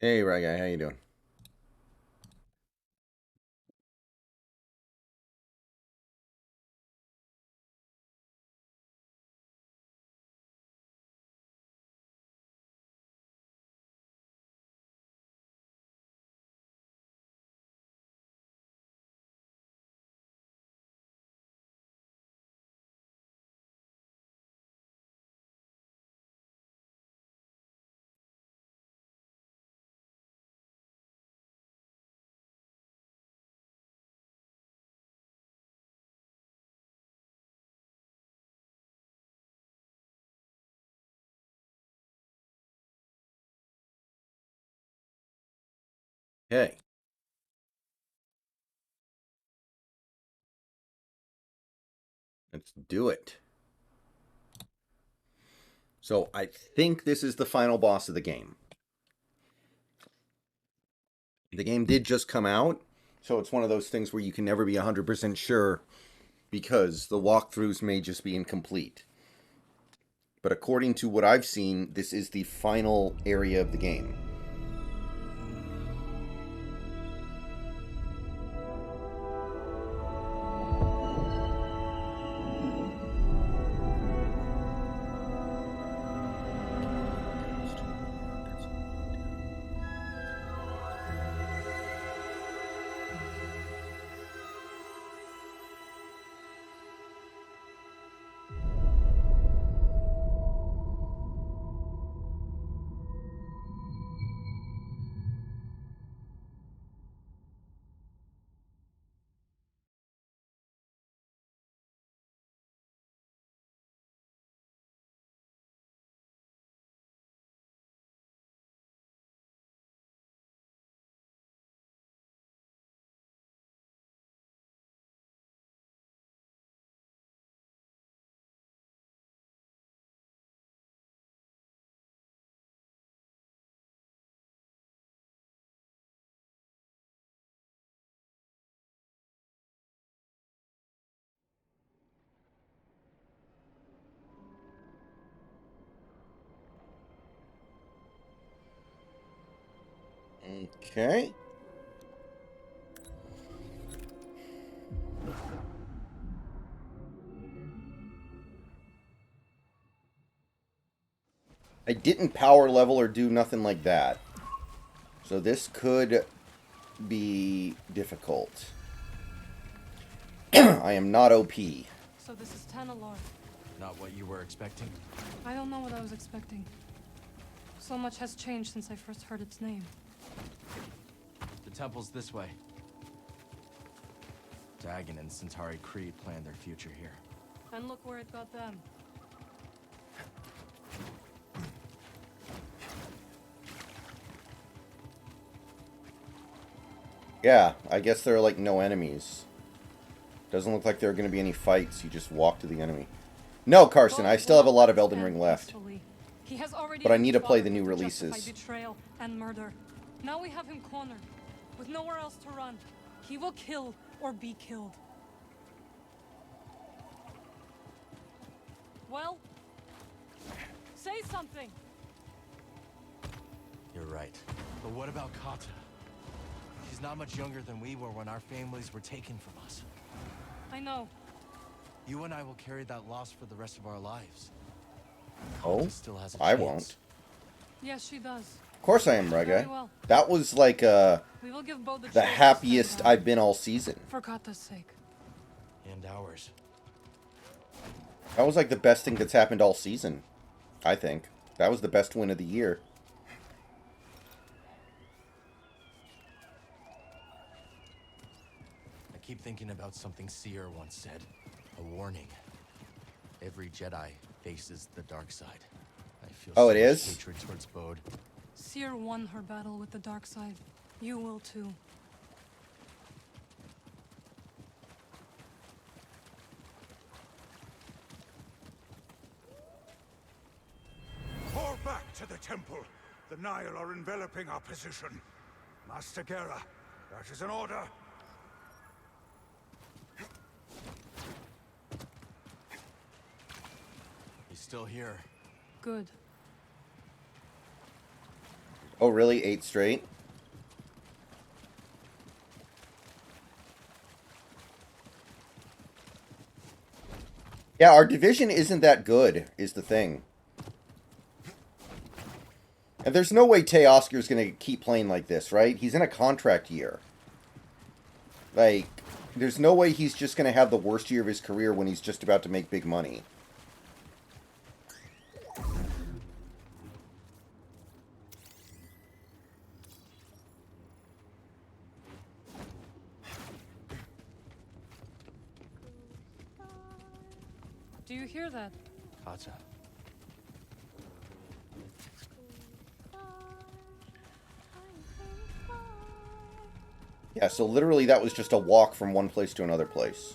Hey, right guy, how you doing? Hey, let's do it. So I think this is the final boss of the game. The game did just come out, so it's one of those things where you can never be 100% sure because the walkthroughs may just be incomplete. But according to what I've seen, this is the final area of the game. Okay. I didn't power level or do nothing like that. So this could be difficult. I am not OP. So this is Tanalor. Not what you were expecting? I don't know what I was expecting. So much has changed since I first heard its name. The temple's this way. Dagon and Centauri Creed planned their future here. And look where it got them. Yeah, I guess there are like no enemies. Doesn't look like there are going to be any fights. You just walk to the enemy. No, Carson, I God still will have a not lot let of this Elden end Ring left. peacefully. He has already But I used need to play the fatherhood new to justify releases. betrayal and murder. Now we have him cornered, with nowhere else to run. He will kill or be killed. Well, say something. You're right. But what about Kata? She's not much younger than we were when our families were taken from us. I know. You and I will carry that loss for the rest of our lives. Oh? Kata still has a I chance. won't. Yes, she does. Of course I am, Very Reggae. well. That was like We will give Bo the the chance to happiest stand down. I've been all season. For Kata's sake. And ours. That was like the best thing that's happened all season, I think. That was the best win of the year. I keep thinking about something Seer once said. A warning. Every Jedi faces the dark side. I feel Oh, so it much is? hatred towards Bode. Seer won her battle with the dark side. You will too. Fall back to the temple. The Nile are enveloping our position. Master Gera, that is an order. He's still here. Good. Oh, really? 8 straight? Yeah, our division isn't that good, is the thing. And there's no way Teoscar's going to keep playing like this, right? He's in a contract year. Like, there's no way he's just going to have the worst year of his career when he's just about to make big money. Do you hear that? Kata. Yeah, so literally that was just a walk from one place to another place.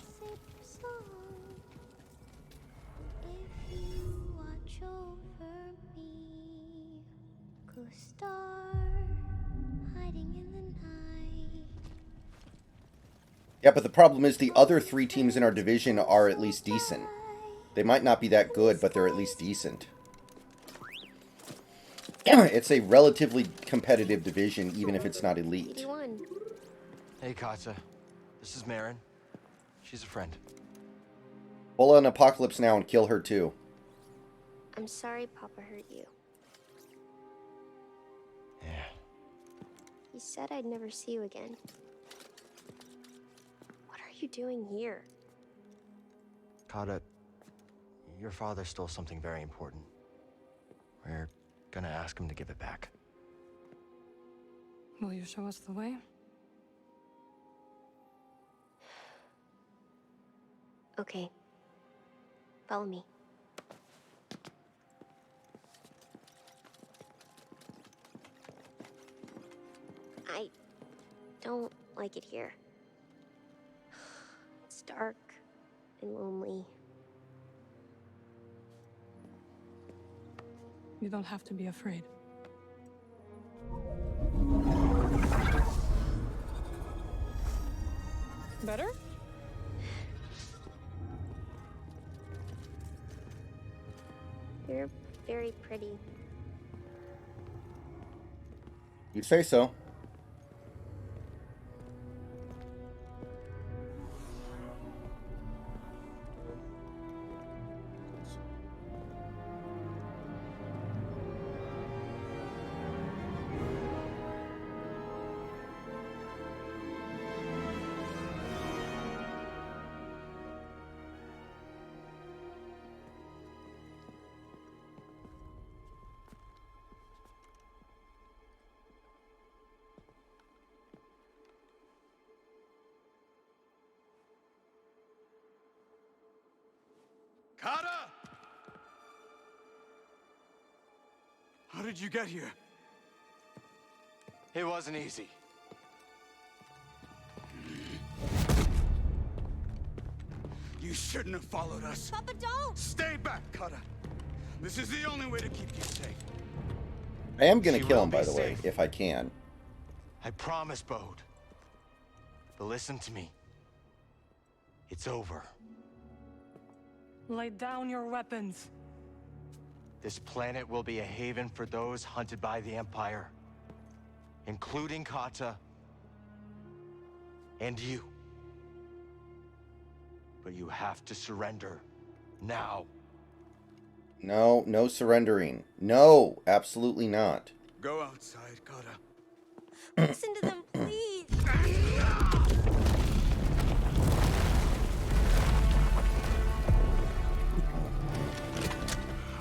Yeah, but the problem is the other 3 teams in our division are at least decent. They might not be that good, but they're at least decent. It's a relatively competitive division, even if it's not elite. Hey, Kata. This is Marin. She's a friend. Pull an Apocalypse now and kill her too. I'm sorry Papa hurt you. Yeah. He said I'd never see you again. What are you doing here? Kata, your father stole something very important. We're gonna ask him to give it back. Will you show us the way? Okay. Follow me. I don't like it here. It's dark and lonely. You don't have to be afraid. Better? You're very pretty. You'd say so. Kata! How did you get here? It wasn't easy. You shouldn't have followed us. Papa, don't! Stay back, Kata. This is the only way to keep you safe. I am going She to kill will him, by be the way, safe. if I can. I promise, Bode. But listen to me. It's over. Lay down your weapons. This planet will be a haven for those hunted by the Empire. Including Kata. And you. But you have to surrender. Now. No, no surrendering. No, absolutely not. Go outside, Kata. Listen to them, please!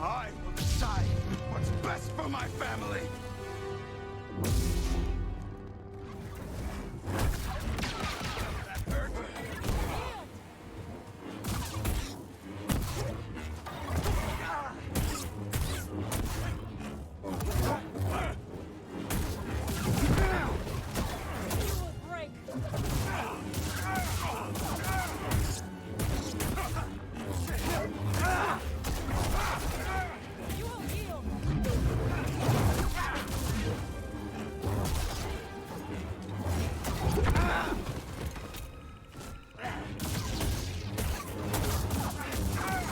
I will decide what's best for my family. That hurt. Break. You will heal.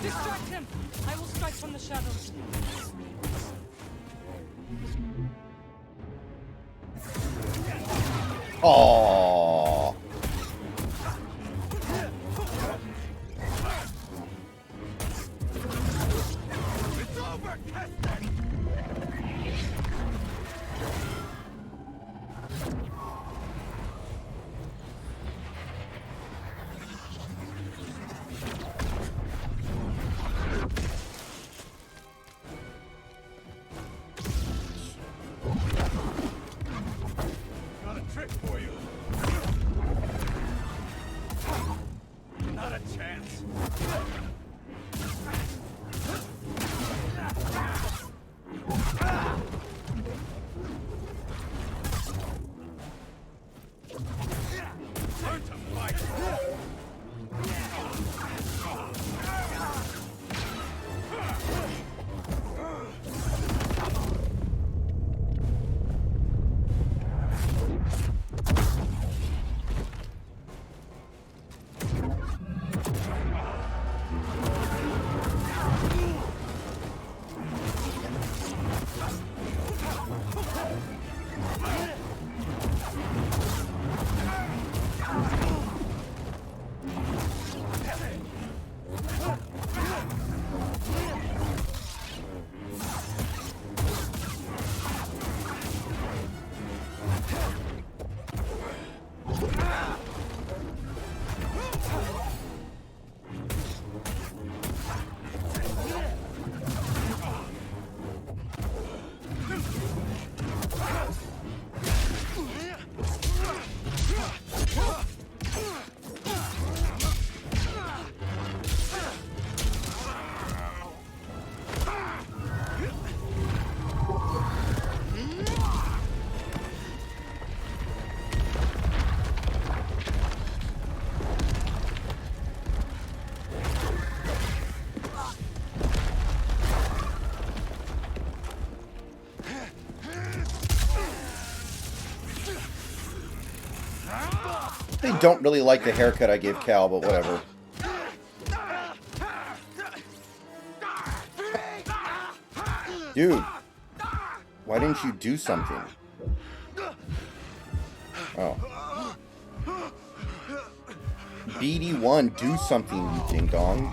Distract him. I will strike from the shadows. Oh. It's over, Keston! Got a trick for you. Not a chance. Learn to fight. They don't really like the haircut I gave Cal, but whatever. Dude, why didn't you do something? Oh. BD1, do something, you ding dong.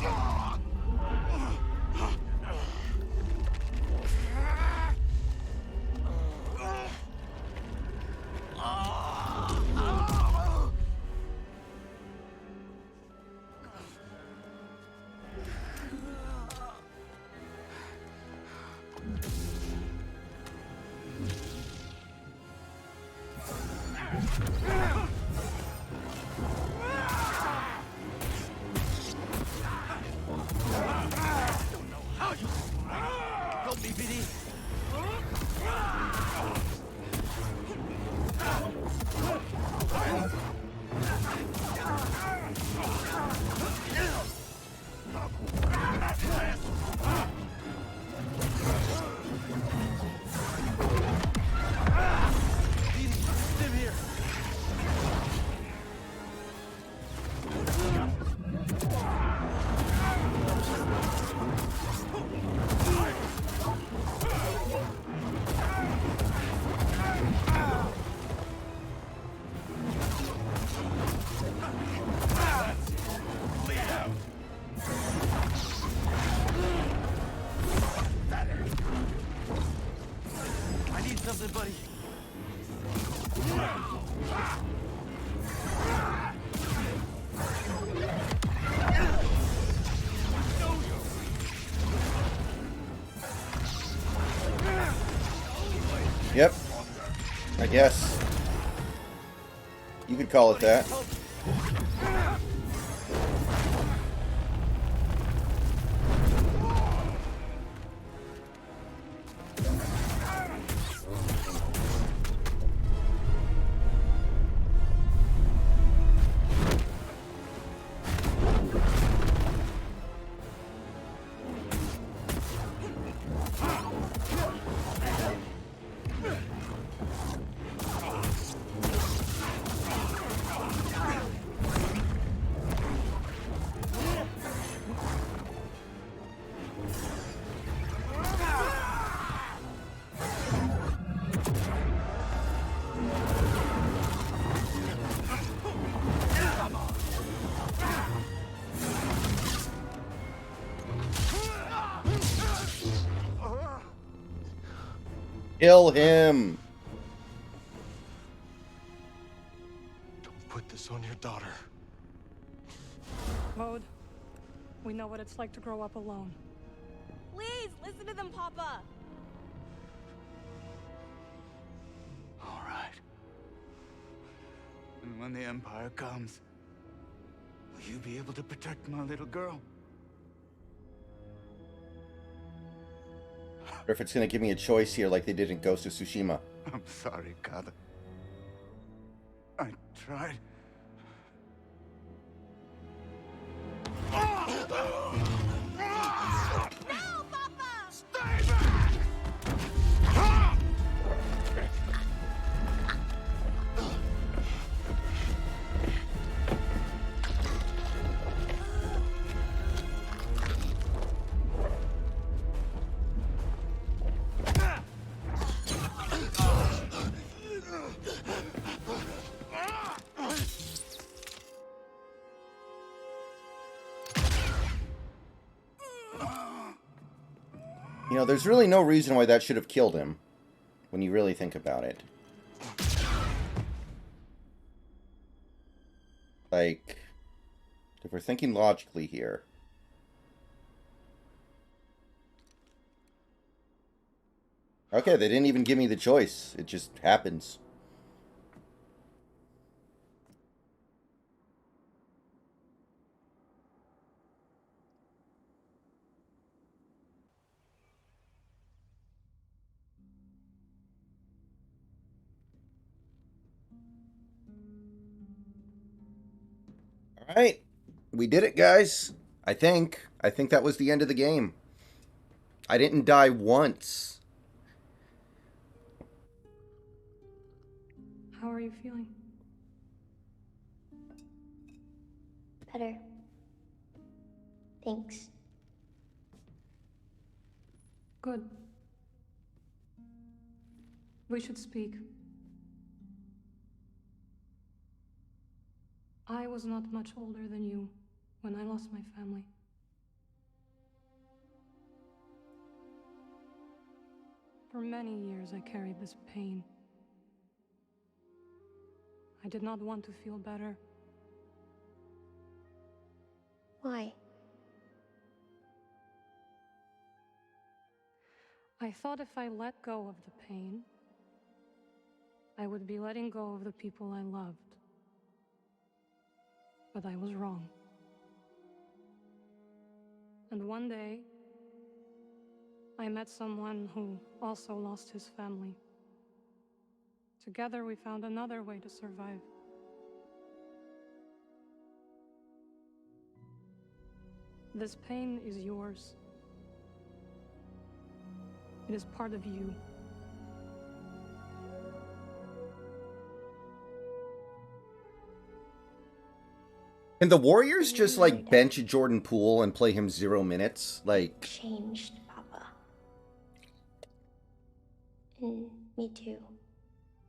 Help me, BD. Stim here. I need something, buddy. Yep. I guess. You could call it that. Kill him. Don't put this on your daughter. Mode, we know what it's like to grow up alone. Please, listen to them, Papa. All right. And when the Empire comes, will you be able to protect my little girl? Or if it's going to give me a choice here like they did in Ghost of Tsushima. I'm sorry, Kada. I tried. No, Papa! Stay back! You know, there's really no reason why that should have killed him, when you really think about it. Like, if we're thinking logically here. Okay, they didn't even give me the choice. It just happens. Alright. We did it, guys. I think. I think that was the end of the game. I didn't die once. How are you feeling? Better. Thanks. Good. We should speak. I was not much older than you when I lost my family. For many years I carried this pain. I did not want to feel better. Why? I thought if I let go of the pain, I would be letting go of the people I loved. But I was wrong. And one day, I met someone who also lost his family. Together we found another way to survive. This pain is yours. It is part of you. Can the Warriors just, like, bench Jordan Poole and play him 0 minutes? Like... Changed, Papa. And me too,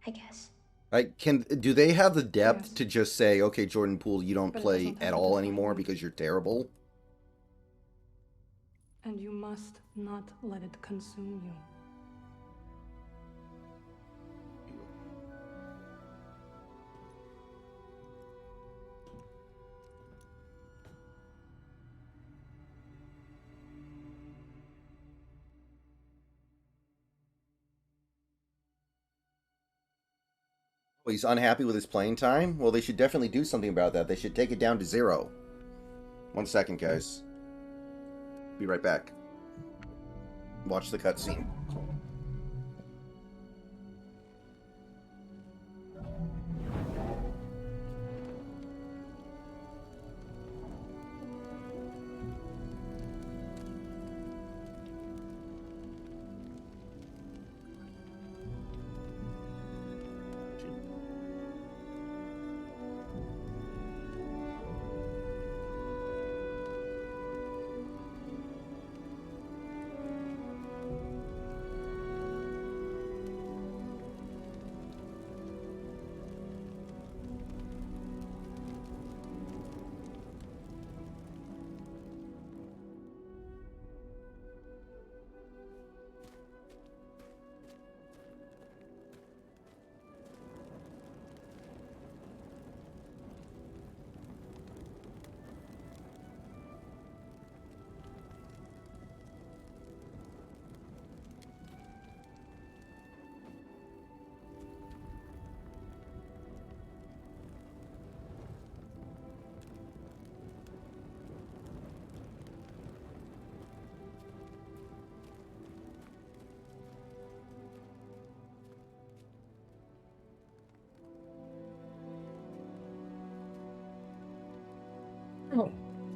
I guess. Like, do they have the depth Yes. to just say, okay, Jordan Poole, you don't But it play doesn't at have all to anymore define you. because you're terrible? And you must not let it consume you. He's unhappy with his playing time? Well, they should definitely do something about that. They should take it down to 0. 1 second, guys. Be right back. Watch the cutscene.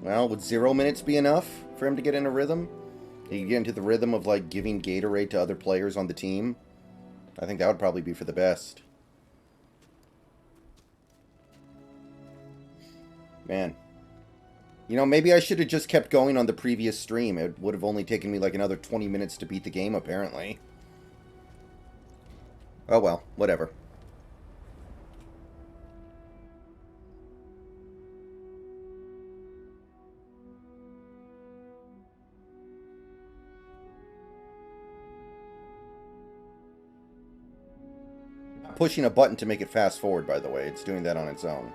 Well, would 0 minutes be enough for him to get in a rhythm? You get into the rhythm of, like, giving Gatorade to other players on the team? I think that would probably be for the best. Man. You know, maybe I should have just kept going on the previous stream. It would have only taken me like another 20 minutes to beat the game, apparently. Oh well, whatever. I'm pushing a button to make it fast forward, by the way. It's doing that on its own.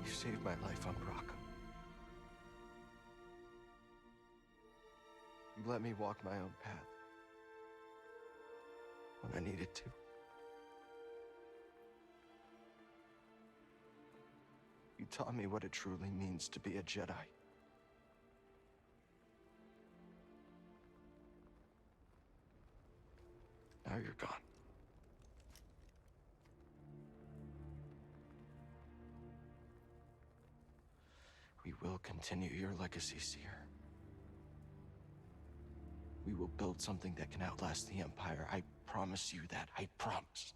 You saved my life on Brock. You let me walk my own path when I needed to. You taught me what it truly means to be a Jedi. Now you're gone. We will continue your legacy, Seer. We will build something that can outlast the Empire. I promise you that. I promise.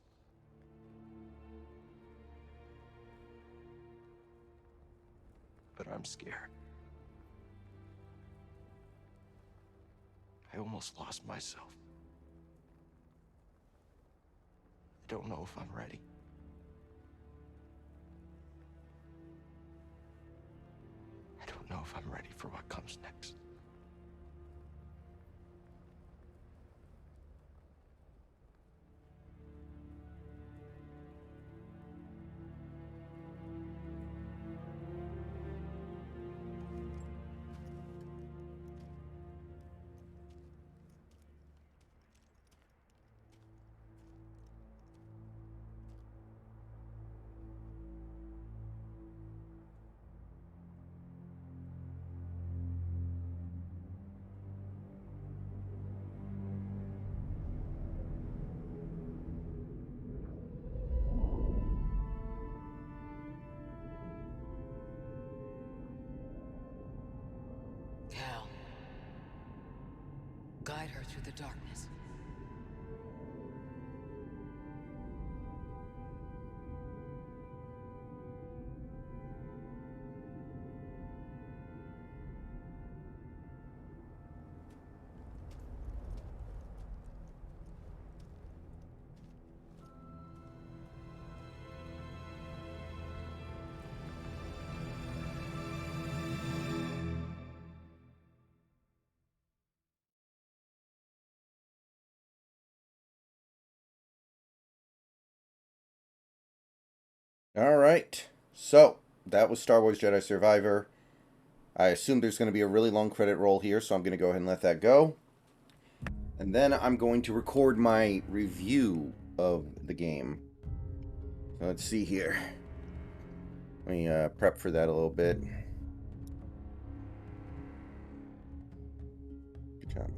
But I'm scared. I almost lost myself. I don't know if I'm ready. I don't know if I'm ready for what comes next. Cal, guide her through the darkness. Alright, so that was Star Wars Jedi Survivor. I assume there's going to be a really long credit roll here, so I'm going to go ahead and let that go. And then I'm going to record my review of the game. So let's see here. Let me prep for that a little bit. Good job.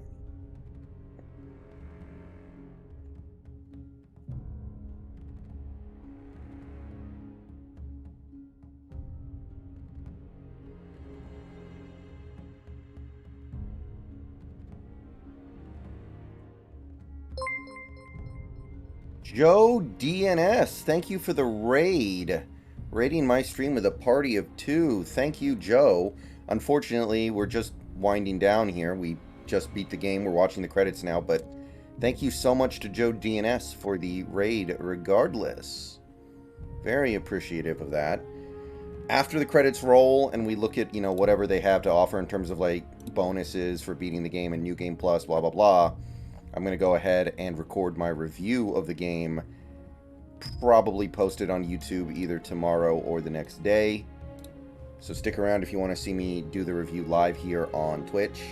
Joe DNS, thank you for the raid. Raiding my stream with a party of 2. Thank you, Joe. Unfortunately, we're just winding down here. We just beat the game. We're watching the credits now, but thank you so much to Joe DNS for the raid regardless. Very appreciative of that. After the credits roll and we look at, you know, whatever they have to offer in terms of, like, bonuses for beating the game and New Game Plus, blah, blah, blah, I'm going to go ahead and record my review of the game probably post it on YouTube either tomorrow or the next day. So stick around if you want to see me do the review live here on Twitch.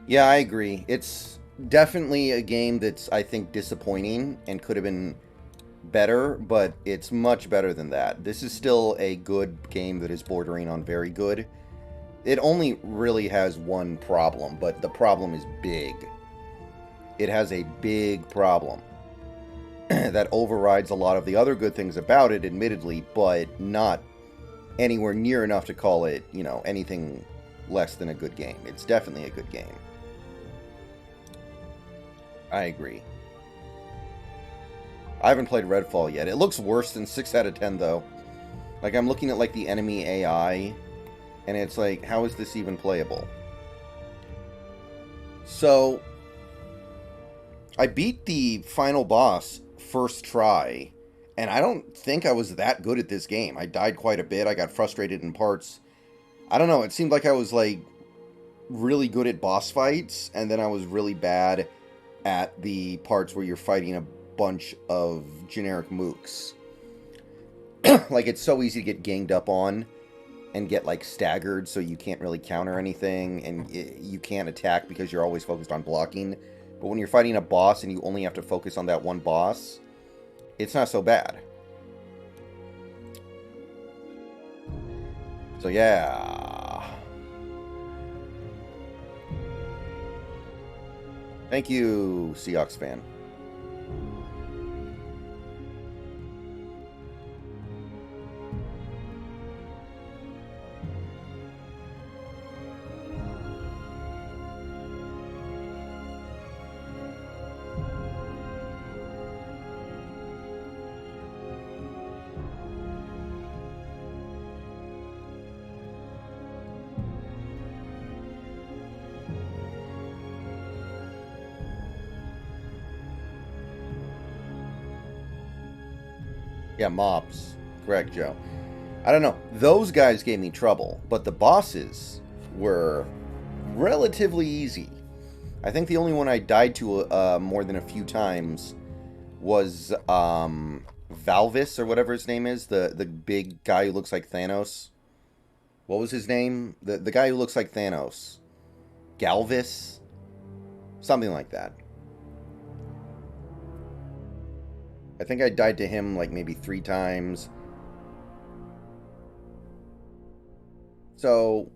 Yeah, I agree. It's definitely a game that's, I think, disappointing and could have been better, but it's much better than that. This is still a good game that is bordering on very good. It only really has one problem, but the problem is big. It has a big problem that overrides a lot of the other good things about it, admittedly, but not anywhere near enough to call it, you know, anything less than a good game. It's definitely a good game. I agree. I haven't played Redfall yet. It looks worse than 6 out of 10, though. Like, I'm looking at, like, the enemy AI, and it's like, how is this even playable? So, I beat the final boss first try, and I don't think I was that good at this game. I died quite a bit. I got frustrated in parts. I don't know. It seemed like I was, like, really good at boss fights, and then I was really bad at the parts where you're fighting a bunch of generic mooks. Like, it's so easy to get ganged up on and get, like, staggered, so you can't really counter anything, and you can't attack because you're always focused on blocking. But when you're fighting a boss and you only have to focus on that one boss, it's not so bad. So, yeah. Thank you, Seahawks fan. Yeah, mobs. Correct, Joe. I don't know. Those guys gave me trouble, but the bosses were relatively easy. I think the only one I died to more than a few times was Valvis, or whatever his name is, the big guy who looks like Thanos. What was his name? The guy who looks like Thanos. Galvis? Something like that. I think I died to him like maybe 3 times. So,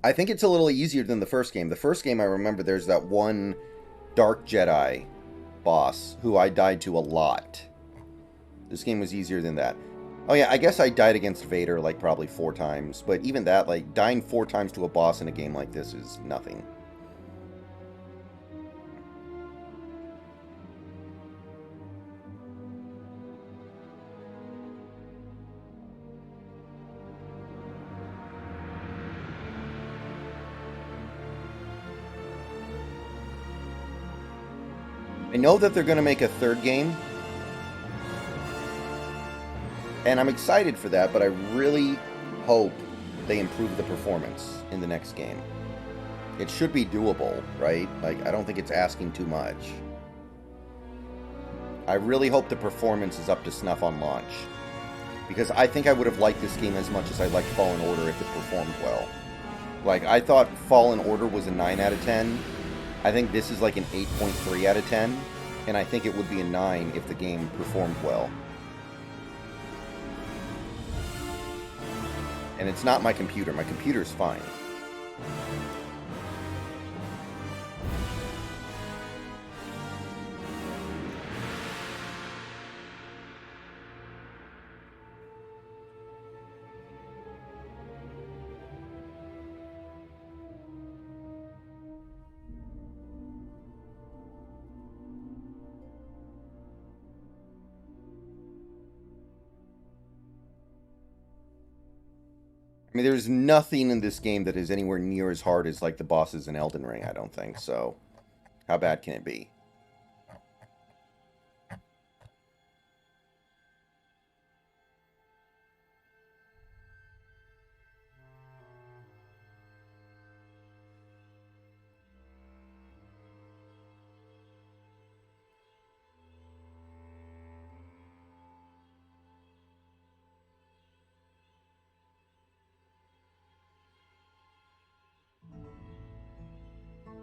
I think it's a little easier than the first game. The first game, I remember there's that one Dark Jedi boss who I died to a lot. This game was easier than that. Oh yeah, I guess I died against Vader like probably 4 times. But even that, like, dying 4 times to a boss in a game like this is nothing. I know that they're going to make a 3rd game, and I'm excited for that, but I really hope they improve the performance in the next game. It should be doable, right? Like, I don't think it's asking too much. I really hope the performance is up to snuff on launch, because I think I would have liked this game as much as I liked Fallen Order if it performed well. Like, I thought Fallen Order was a 9 out of 10. I think this is like an 8.3 out of 10, and I think it would be a 9 if the game performed well. And it's not my computer. My computer's fine. I mean, there's nothing in this game that is anywhere near as hard as, like, the bosses in Elden Ring, I don't think, so how bad can it be?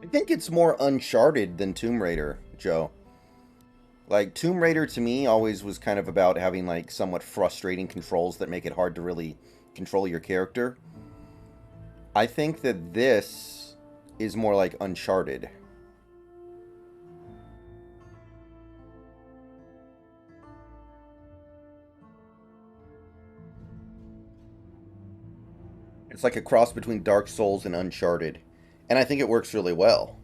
I think it's more Uncharted than Tomb Raider, Joe. Like, Tomb Raider to me always was kind of about having, like, somewhat frustrating controls that make it hard to really control your character. I think that this is more like Uncharted. It's like a cross between Dark Souls and Uncharted. And I think it works really well.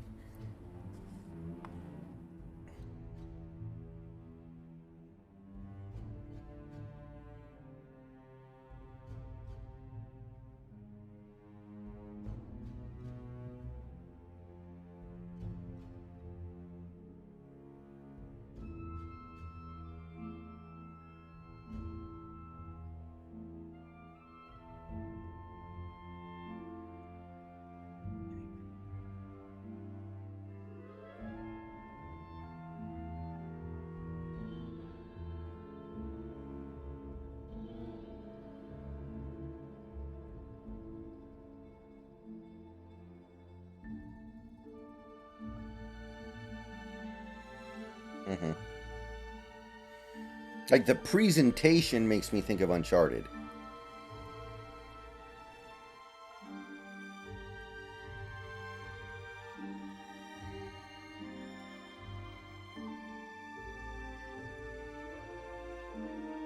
Mm-hmm. Like, the presentation makes me think of Uncharted.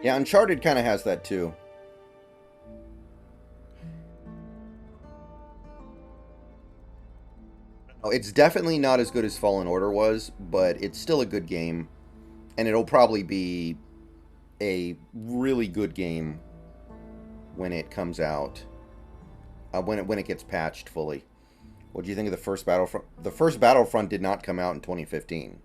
Yeah, Uncharted kind of has that too. Oh, it's definitely not as good as Fallen Order was, but it's still a good game. And it'll probably be a really good game when it comes out. When it gets patched fully. What do you think of the first Battlefront? The first Battlefront did not come out in 2015.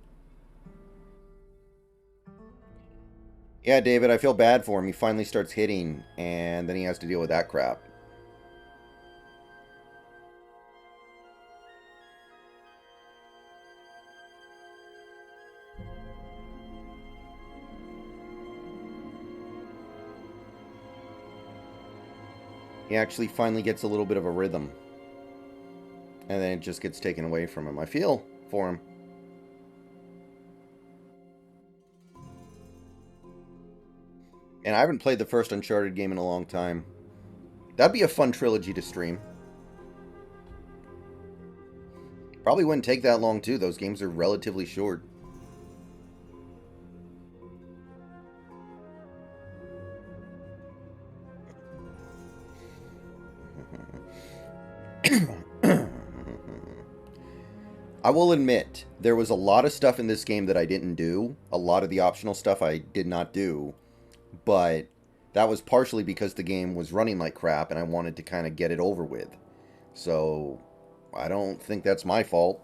Yeah, David, I feel bad for him. He finally starts hitting, and then he has to deal with that crap. He actually finally gets a little bit of a rhythm. And then it just gets taken away from him. I feel for him. And I haven't played the first Uncharted game in a long time. That'd be a fun trilogy to stream. Probably wouldn't take that long, too. Those games are relatively short. I will admit, there was a lot of stuff in this game that I didn't do. A lot of the optional stuff I did not do. But that was partially because the game was running like crap and I wanted to kind of get it over with. So, I don't think that's my fault.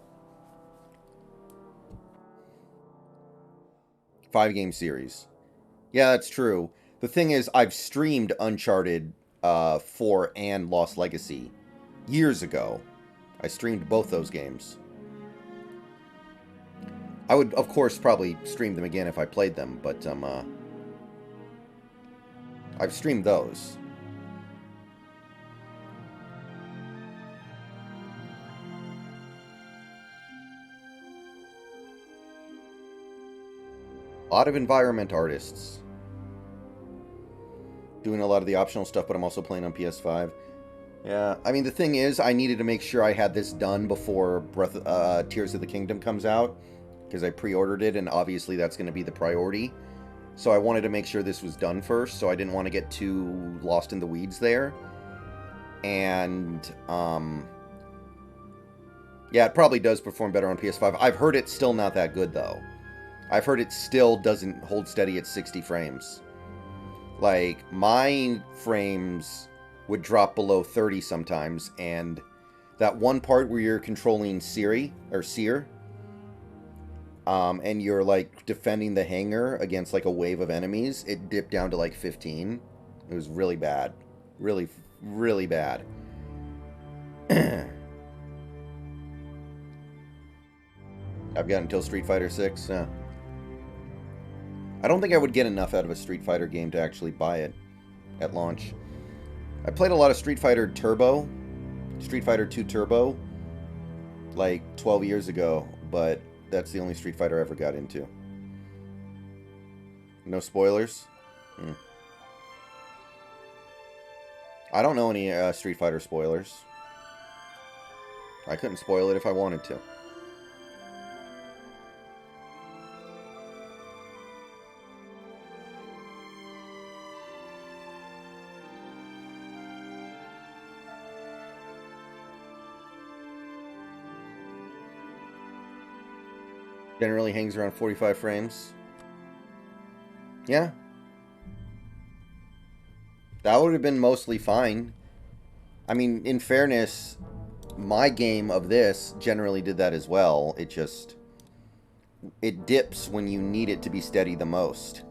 5-game series. Yeah, that's true. The thing is, I've streamed Uncharted 4 and Lost Legacy years ago. I streamed both those games. I would, of course, probably stream them again if I played them, but I've streamed those. A lot of environment artists. Doing a lot of the optional stuff, but I'm also playing on PS5. Yeah, I mean, the thing is, I needed to make sure I had this done before Tears of the Kingdom comes out, because I pre-ordered it, and obviously that's going to be the priority. So I wanted to make sure this was done first, so I didn't want to get too lost in the weeds there. And, yeah, it probably does perform better on PS5. I've heard it's still not that good, though. I've heard it still doesn't hold steady at 60 frames. Like, my frames would drop below 30 sometimes, and that one part where you're controlling Siri or Seer, and you're like defending the hangar against like a wave of enemies, it dipped down to like 15. It was really bad. Really, really bad. I've got until Street Fighter 6. I don't think I would get enough out of a Street Fighter game to actually buy it at launch. I played a lot of Street Fighter Turbo, Street Fighter 2 Turbo, like 12 years ago, but that's the only Street Fighter I ever got into. No spoilers? I don't know any Street Fighter spoilers. I couldn't spoil it if I wanted to. Generally hangs around 45 frames. Yeah. That would have been mostly fine. I mean, in fairness, my game of this generally did that as well. It dips when you need it to be steady the most.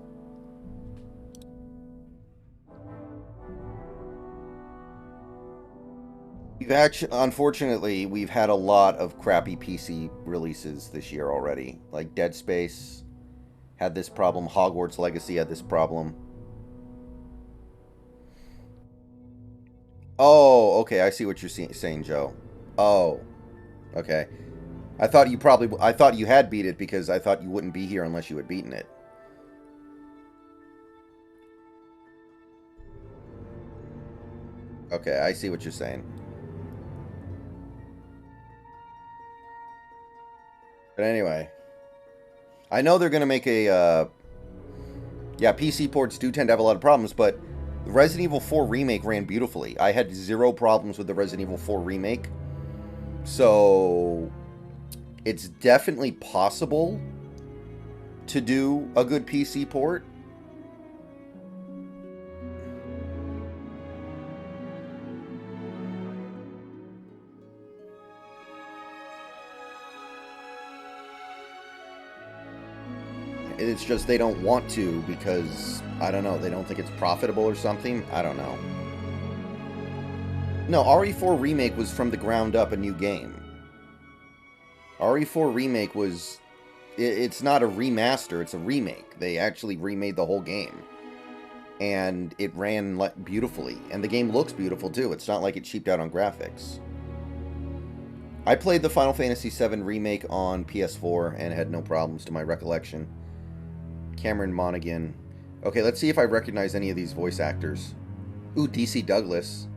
Unfortunately, we've had a lot of crappy PC releases this year already. Like Dead Space had this problem, Hogwarts Legacy had this problem. Oh, okay, I see what you're saying, Joe. Oh, okay. I thought you had beat it because I thought you wouldn't be here unless you had beaten it. Okay, I see what you're saying. But anyway, I know they're going to make a, yeah, PC ports do tend to have a lot of problems, but the Resident Evil 4 Remake ran beautifully. I had zero problems with the Resident Evil 4 Remake. So, it's definitely possible to do a good PC port. It's just they don't want to because, I don't know, they don't think it's profitable or something. I don't know. No, RE4 Remake was from the ground up a new game. RE4 Remake was... It's not a remaster, it's a remake. They actually remade the whole game. And it ran beautifully. And the game looks beautiful too. It's not like it cheaped out on graphics. I played the Final Fantasy VII Remake on PS4 and had no problems to my recollection. Cameron Monaghan. Okay, let's see if I recognize any of these voice actors. Ooh, DC Douglas.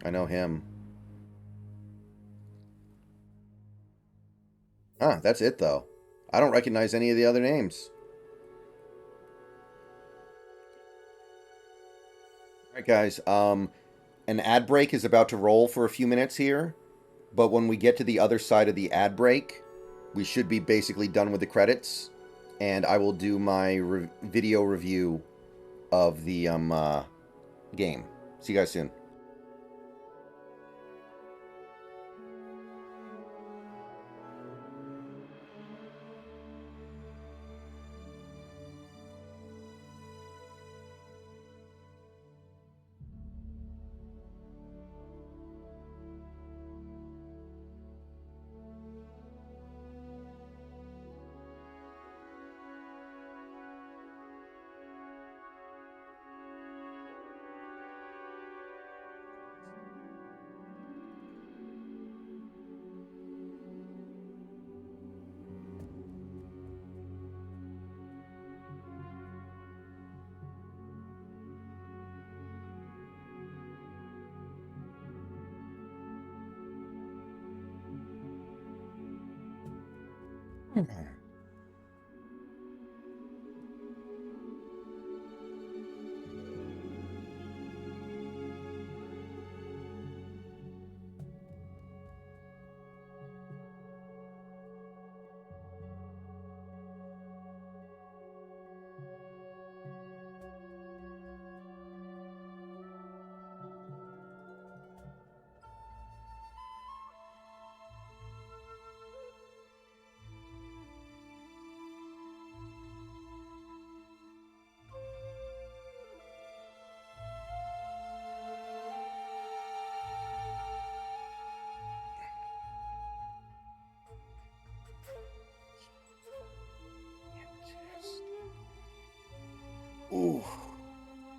I know him. Ah, that's it though. I don't recognize any of the other names. Alright guys, an ad break is about to roll for a few minutes here. But when we get to the other side of the ad break, we should be basically done with the credits. And I will do my video review of the game. See you guys soon.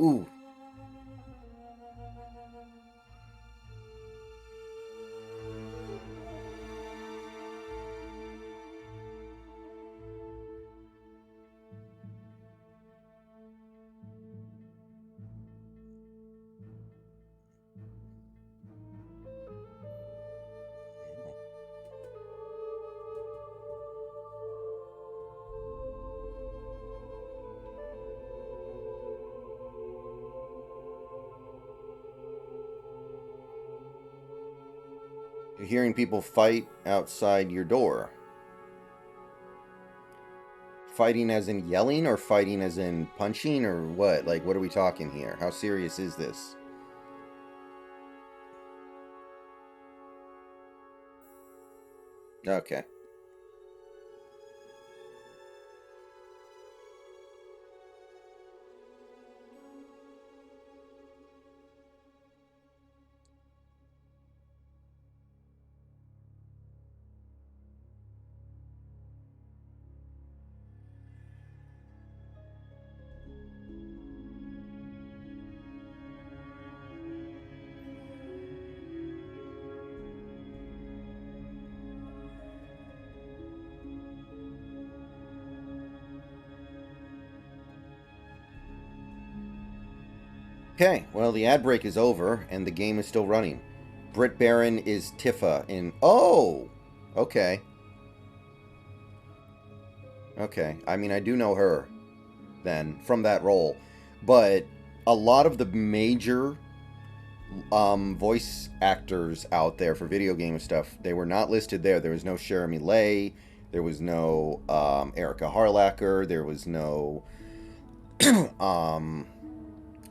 Ooh. You're hearing people fight outside your door. Fighting as in yelling or fighting as in punching or what? Like, what are we talking here? How serious is this? Okay. Okay, well, the ad break is over, and the game is still running. Britt Baron is Tifa in... Oh! Okay. Okay. I mean, I do know her, then, from that role. But a lot of the major voice actors out there for video game stuff, they were not listed there. There was no Jeremy Lay. There was no Erica Harlacher. There was no...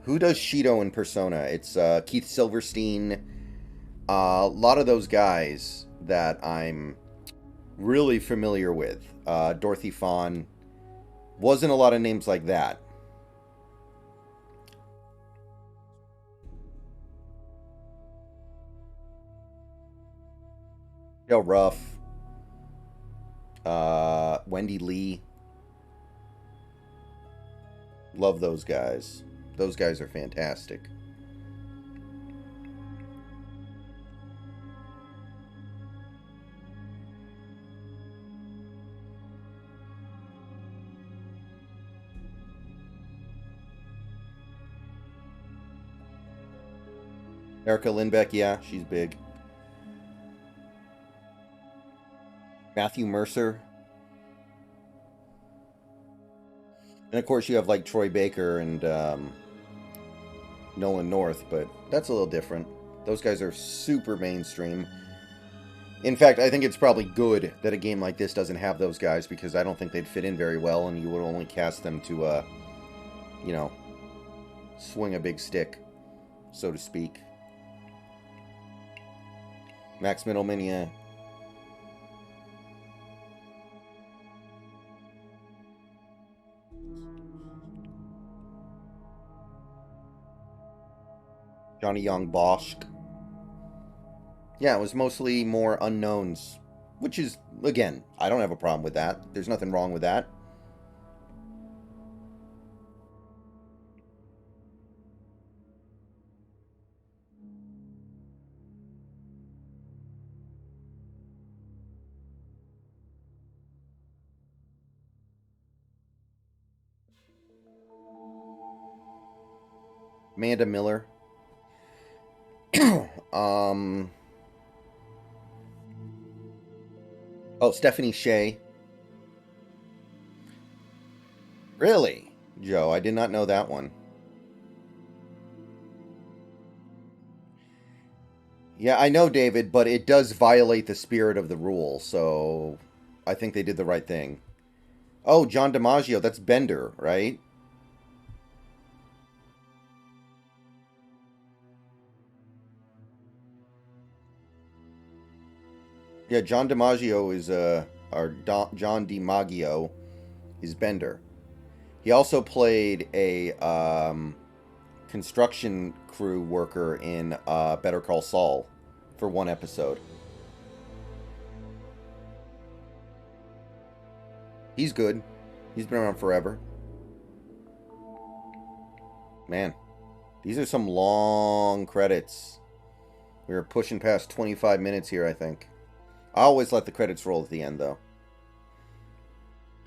who does Shido in Persona? It's Keith Silverstein. A lot of those guys that I'm really familiar with. Dorothy Fawn. Wasn't a lot of names like that. Joe Ruff. Wendy Lee. Love those guys. Those guys are fantastic. Erica Lindbeck, yeah, she's big. Matthew Mercer. And of course you have like Troy Baker and Nolan North, but that's a little different. Those guys are super mainstream. In fact, I think it's probably good that a game like this doesn't have those guys, because I don't think they'd fit in very well, and you would only cast them to, you know, swing a big stick, so to speak. Max Middleman, yeah. Johnny Young Bosch. Yeah, it was mostly more unknowns, which is, again, I don't have a problem with that. There's nothing wrong with that. Amanda Miller. Oh, Stephanie Shea. Really? Joe, I did not know that one. Yeah, I know, David, but it does violate the spirit of the rule, so I think they did the right thing. Oh, John DiMaggio, that's Bender, right? Yeah, John DiMaggio is, John DiMaggio is Bender. He also played a, construction crew worker in, Better Call Saul for one episode. He's good. He's been around forever. Man, these are some long credits. We're pushing past 25 minutes here, I think. I always let the credits roll at the end, though.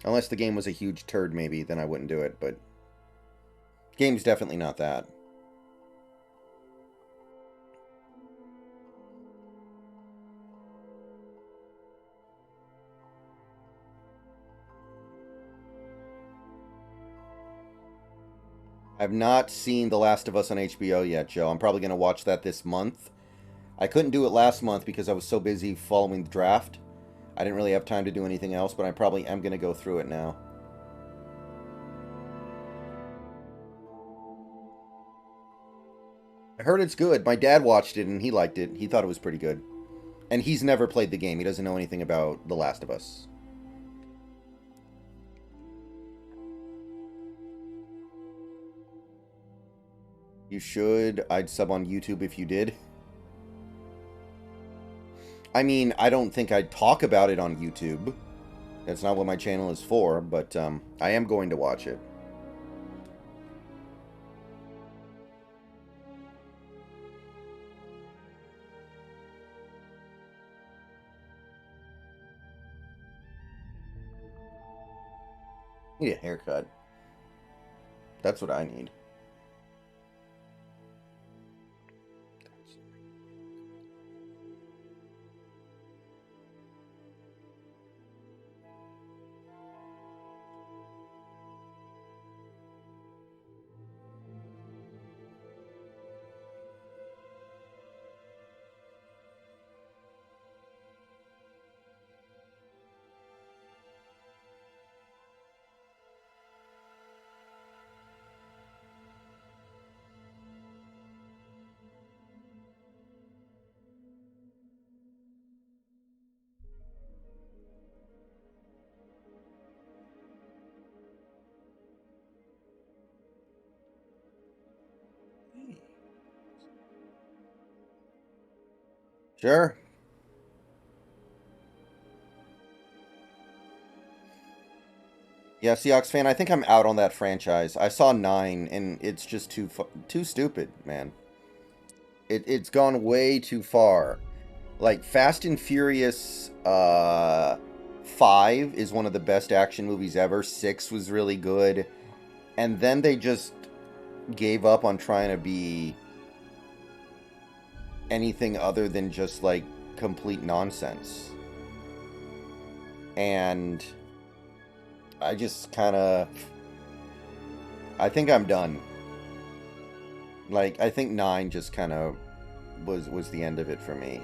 Unless the game was a huge turd, maybe, then I wouldn't do it, but... Game's definitely not that. I've not seen The Last of Us on HBO yet, Joe. I'm probably going to watch that this month. I couldn't do it last month because I was so busy following the draft. I didn't really have time to do anything else, but I probably am going to go through it now. I heard it's good. My dad watched it and he liked it. He thought it was pretty good. And he's never played the game. He doesn't know anything about The Last of Us. You should. I'd sub on YouTube if you did. I mean, I don't think I'd talk about it on YouTube. That's not what my channel is for, but I am going to watch it. Need a haircut. That's what I need. Sure. Yeah, Seahawks fan, I think I'm out on that franchise. I saw 9, and it's just too stupid, man. It's gone way too far. Like, Fast and Furious 5 is one of the best action movies ever. 6 was really good. And then they just gave up on trying to be anything other than just, like, complete nonsense. And I just kind of... I think I'm done. Like, I think 9 just kind of was the end of it for me.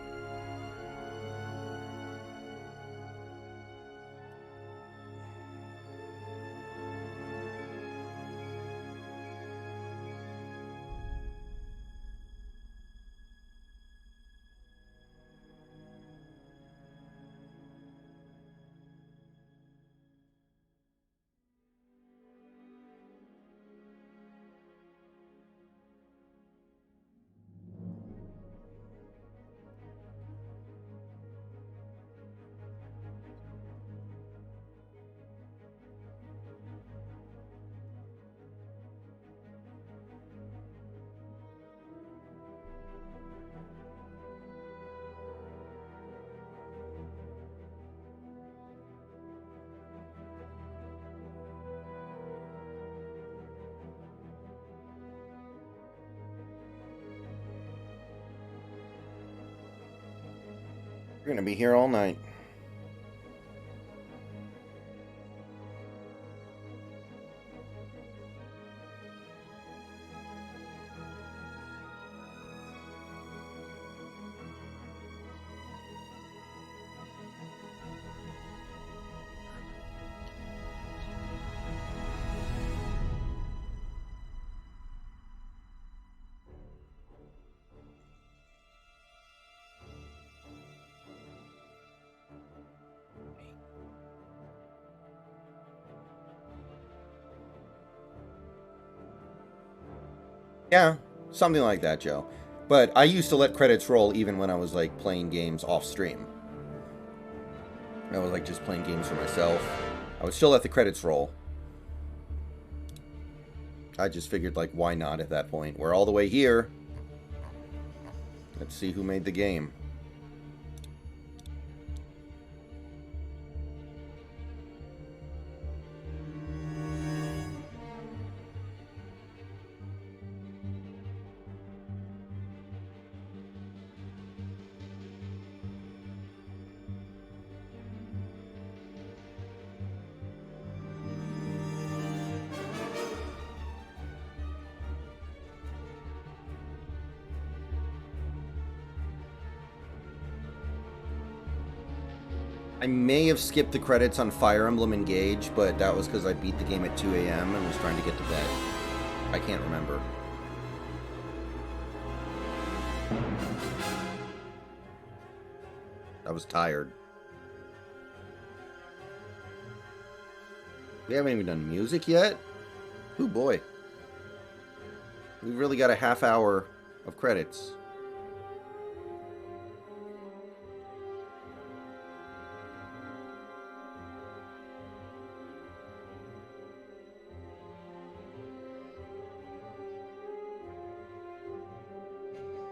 We're gonna be here all night. Yeah, something like that, Joe. But I used to let credits roll even when I was, like, playing games off stream. I was, like, just playing games for myself. I would still let the credits roll. I just figured, like, why not at that point? We're all the way here. Let's see who made the game. I may have skipped the credits on Fire Emblem Engage, but that was because I beat the game at 2 a.m. and was trying to get to bed. I can't remember. I was tired. We haven't even done music yet? Ooh, boy. We've really got a half hour of credits.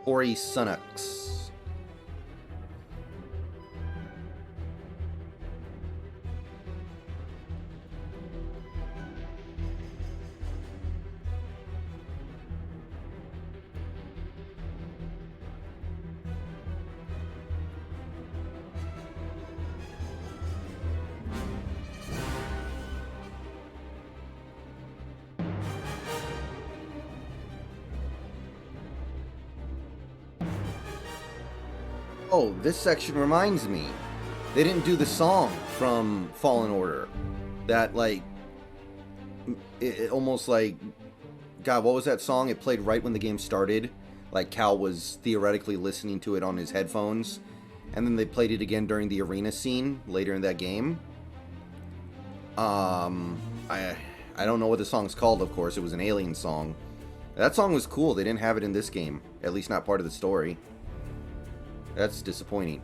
Ori Sunux. Oh, this section reminds me. They didn't do the song from Fallen Order. That, like, it almost like, God, what was that song? It played right when the game started. Like, Cal was theoretically listening to it on his headphones. And then they played it again during the arena scene later in that game. I don't know what the song's called, of course. It was an Alien song. That song was cool. They didn't have it in this game. At least not part of the story. That's disappointing.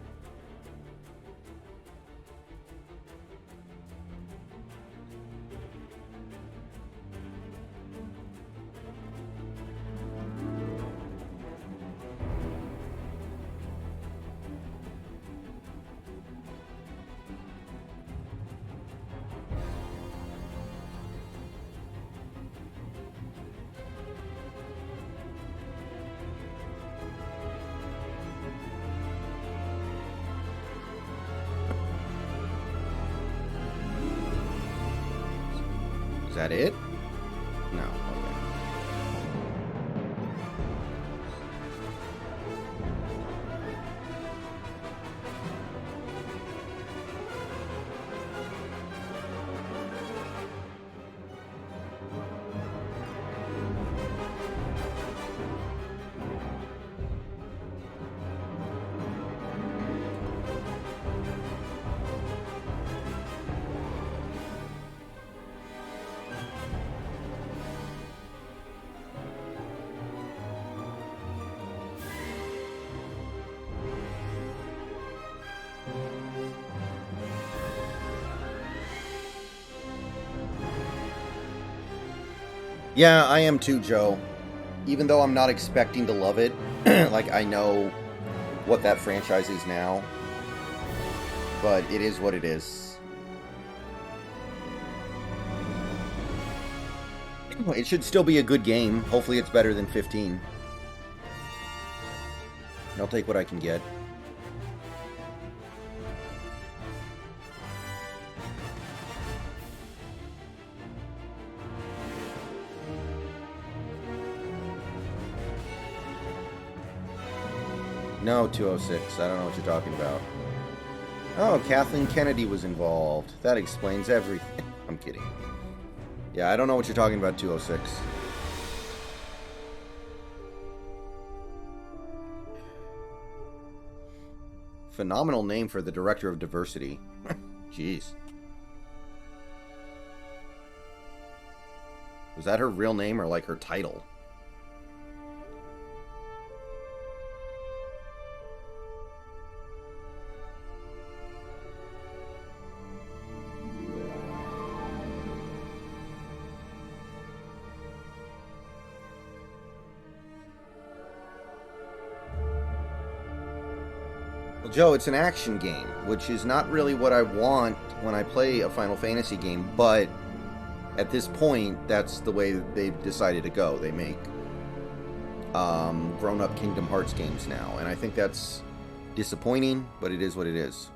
Is that it? No. Okay. Yeah, I am too, Joe. Even though I'm not expecting to love it, like, I know what that franchise is now, but it is what it is. It should still be a good game. Hopefully it's better than 15. I'll take what I can get. No, 206. I don't know what you're talking about. Oh, Kathleen Kennedy was involved. That explains everything. I'm kidding. Yeah, I don't know what you're talking about, 206. Phenomenal name for the director of diversity. Jeez. Was that her real name or like her title? Joe, it's an action game, which is not really what I want when I play a Final Fantasy game, but at this point, that's the way they've decided to go. They make grown-up Kingdom Hearts games now, and I think that's disappointing, but it is what it is.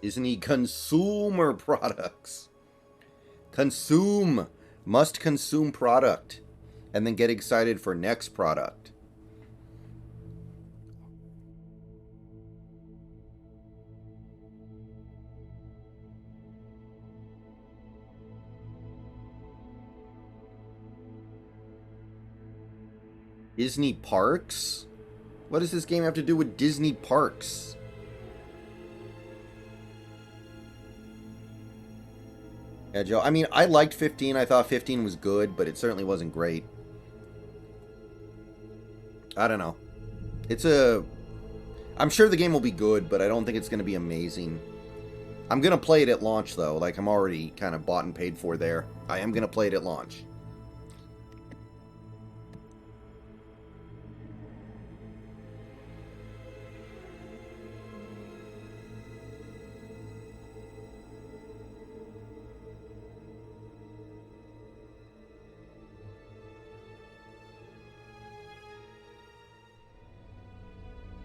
Disney consumer products. Consume. Must consume product. And then get excited for next product. Disney parks? What does this game have to do with Disney parks? Yeah, Joe. I mean, I liked 15. I thought 15 was good, but it certainly wasn't great. I don't know. I'm sure the game will be good, but I don't think it's going to be amazing. I'm going to play it at launch, though. Like, I'm already kind of bought and paid for there. I am going to play it at launch.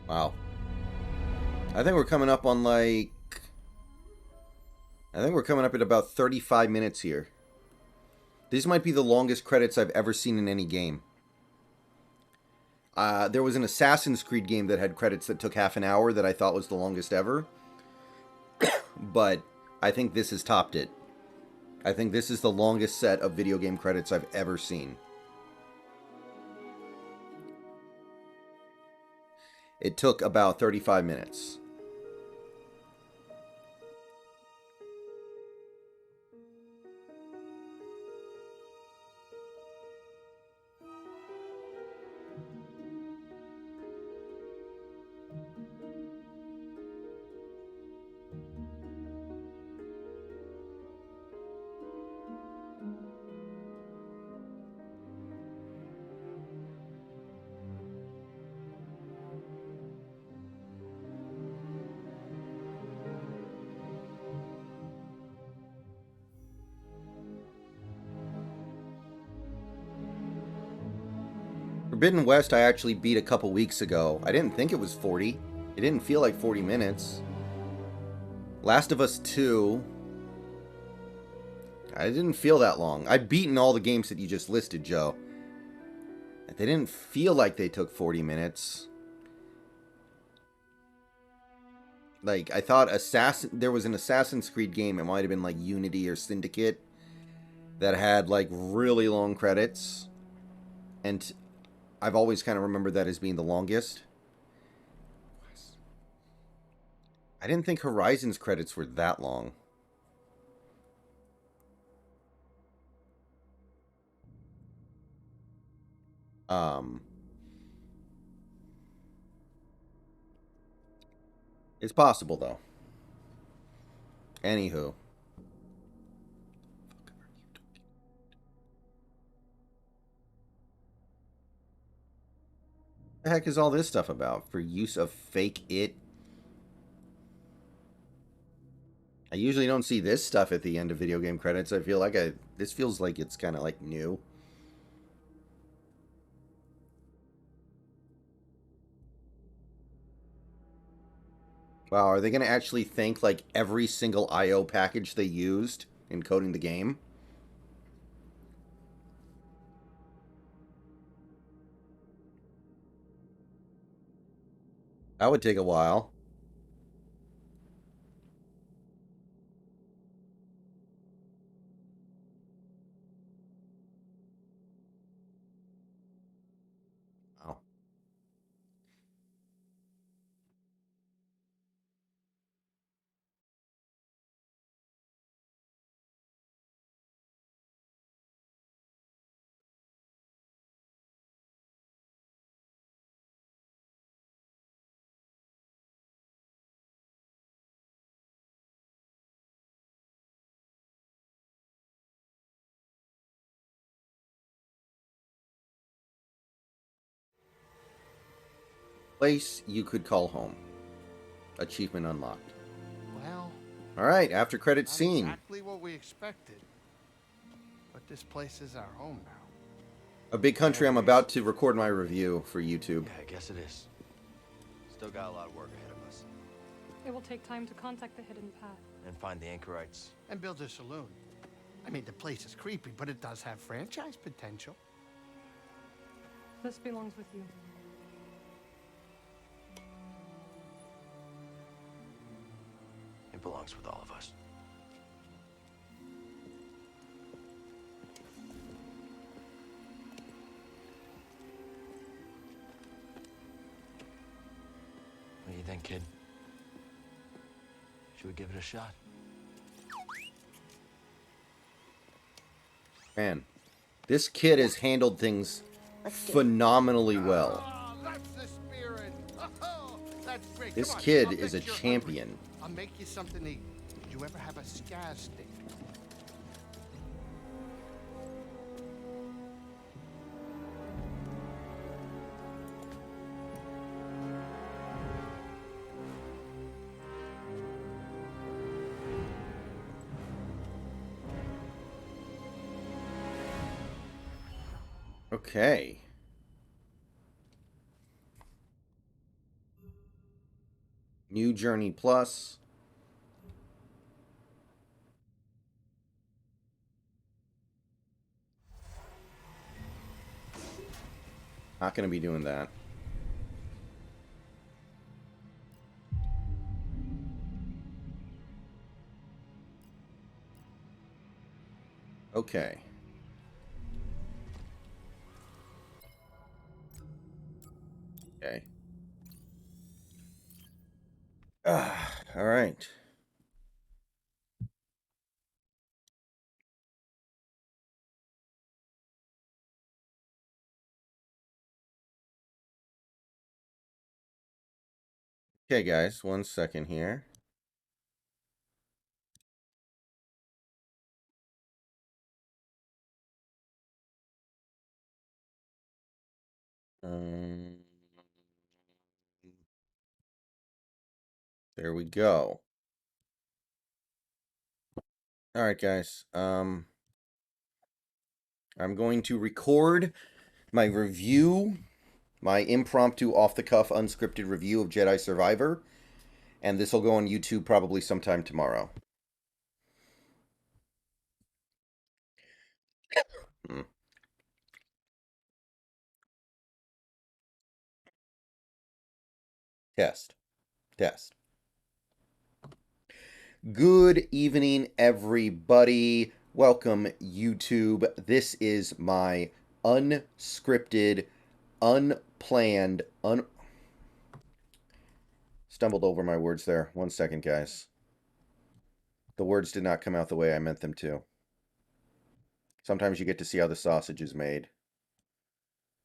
Wow. I think we're coming up on like... I think we're coming up at about 35 minutes here. These might be the longest credits I've ever seen in any game. There was an Assassin's Creed game that had credits that took half an hour that I thought was the longest ever. But I think this has topped it. I think this is the longest set of video game credits I've ever seen. It took about 35 minutes. Forbidden West I actually beat a couple weeks ago. I didn't think it was 40. It didn't feel like 40 minutes. Last of Us 2... I didn't feel that long. I've beaten all the games that you just listed, Joe. They didn't feel like they took 40 minutes. Like, I thought there was an Assassin's Creed game, it might have been like Unity or Syndicate, that had like really long credits. And I've always kind of remembered that as being the longest. I didn't think Horizon's credits were that long. It's possible, though. Anywho. What the heck is all this stuff about? For use of fake it? I usually don't see this stuff at the end of video game credits. I feel like this feels like it's kind of like new. Wow, are they going to actually thank like every single IO package they used in coding the game? That would take a while. Wow. Place you could call home. Achievement unlocked. Well, All right, after credit not scene. exactly what we expected. But this place is our home now. A big country. I'm about to record my review for YouTube. Yeah, I guess it is. Still got a lot of work ahead of us. It will take time to contact the hidden path. And find the anchorites. And build a saloon. I mean, the place is creepy, but it does have franchise potential. This belongs with you. It belongs with all of us. What do you think, kid? Should we give it a shot? Man, this kid has handled things phenomenally well. Oh, that's the spirit. Oh, that's great. This Come on, kid I'll is bet a you're champion. hungry. I'll make you something to eat. Did you ever have a scaz stick? Okay. New Journey Plus. Not going to be doing that. Okay. Okay. All right. Okay, guys, 1 second here. There we go. All right, guys. I'm going to record my review, my impromptu, off-the-cuff, unscripted review of Jedi Survivor, and this will go on YouTube probably sometime tomorrow. Hmm. Test. Test. Good evening, everybody. Welcome, YouTube. This is my unscripted, unplanned, Stumbled over my words there. 1 second, guys. The words did not come out the way I meant them to. Sometimes you get to see how the sausage is made.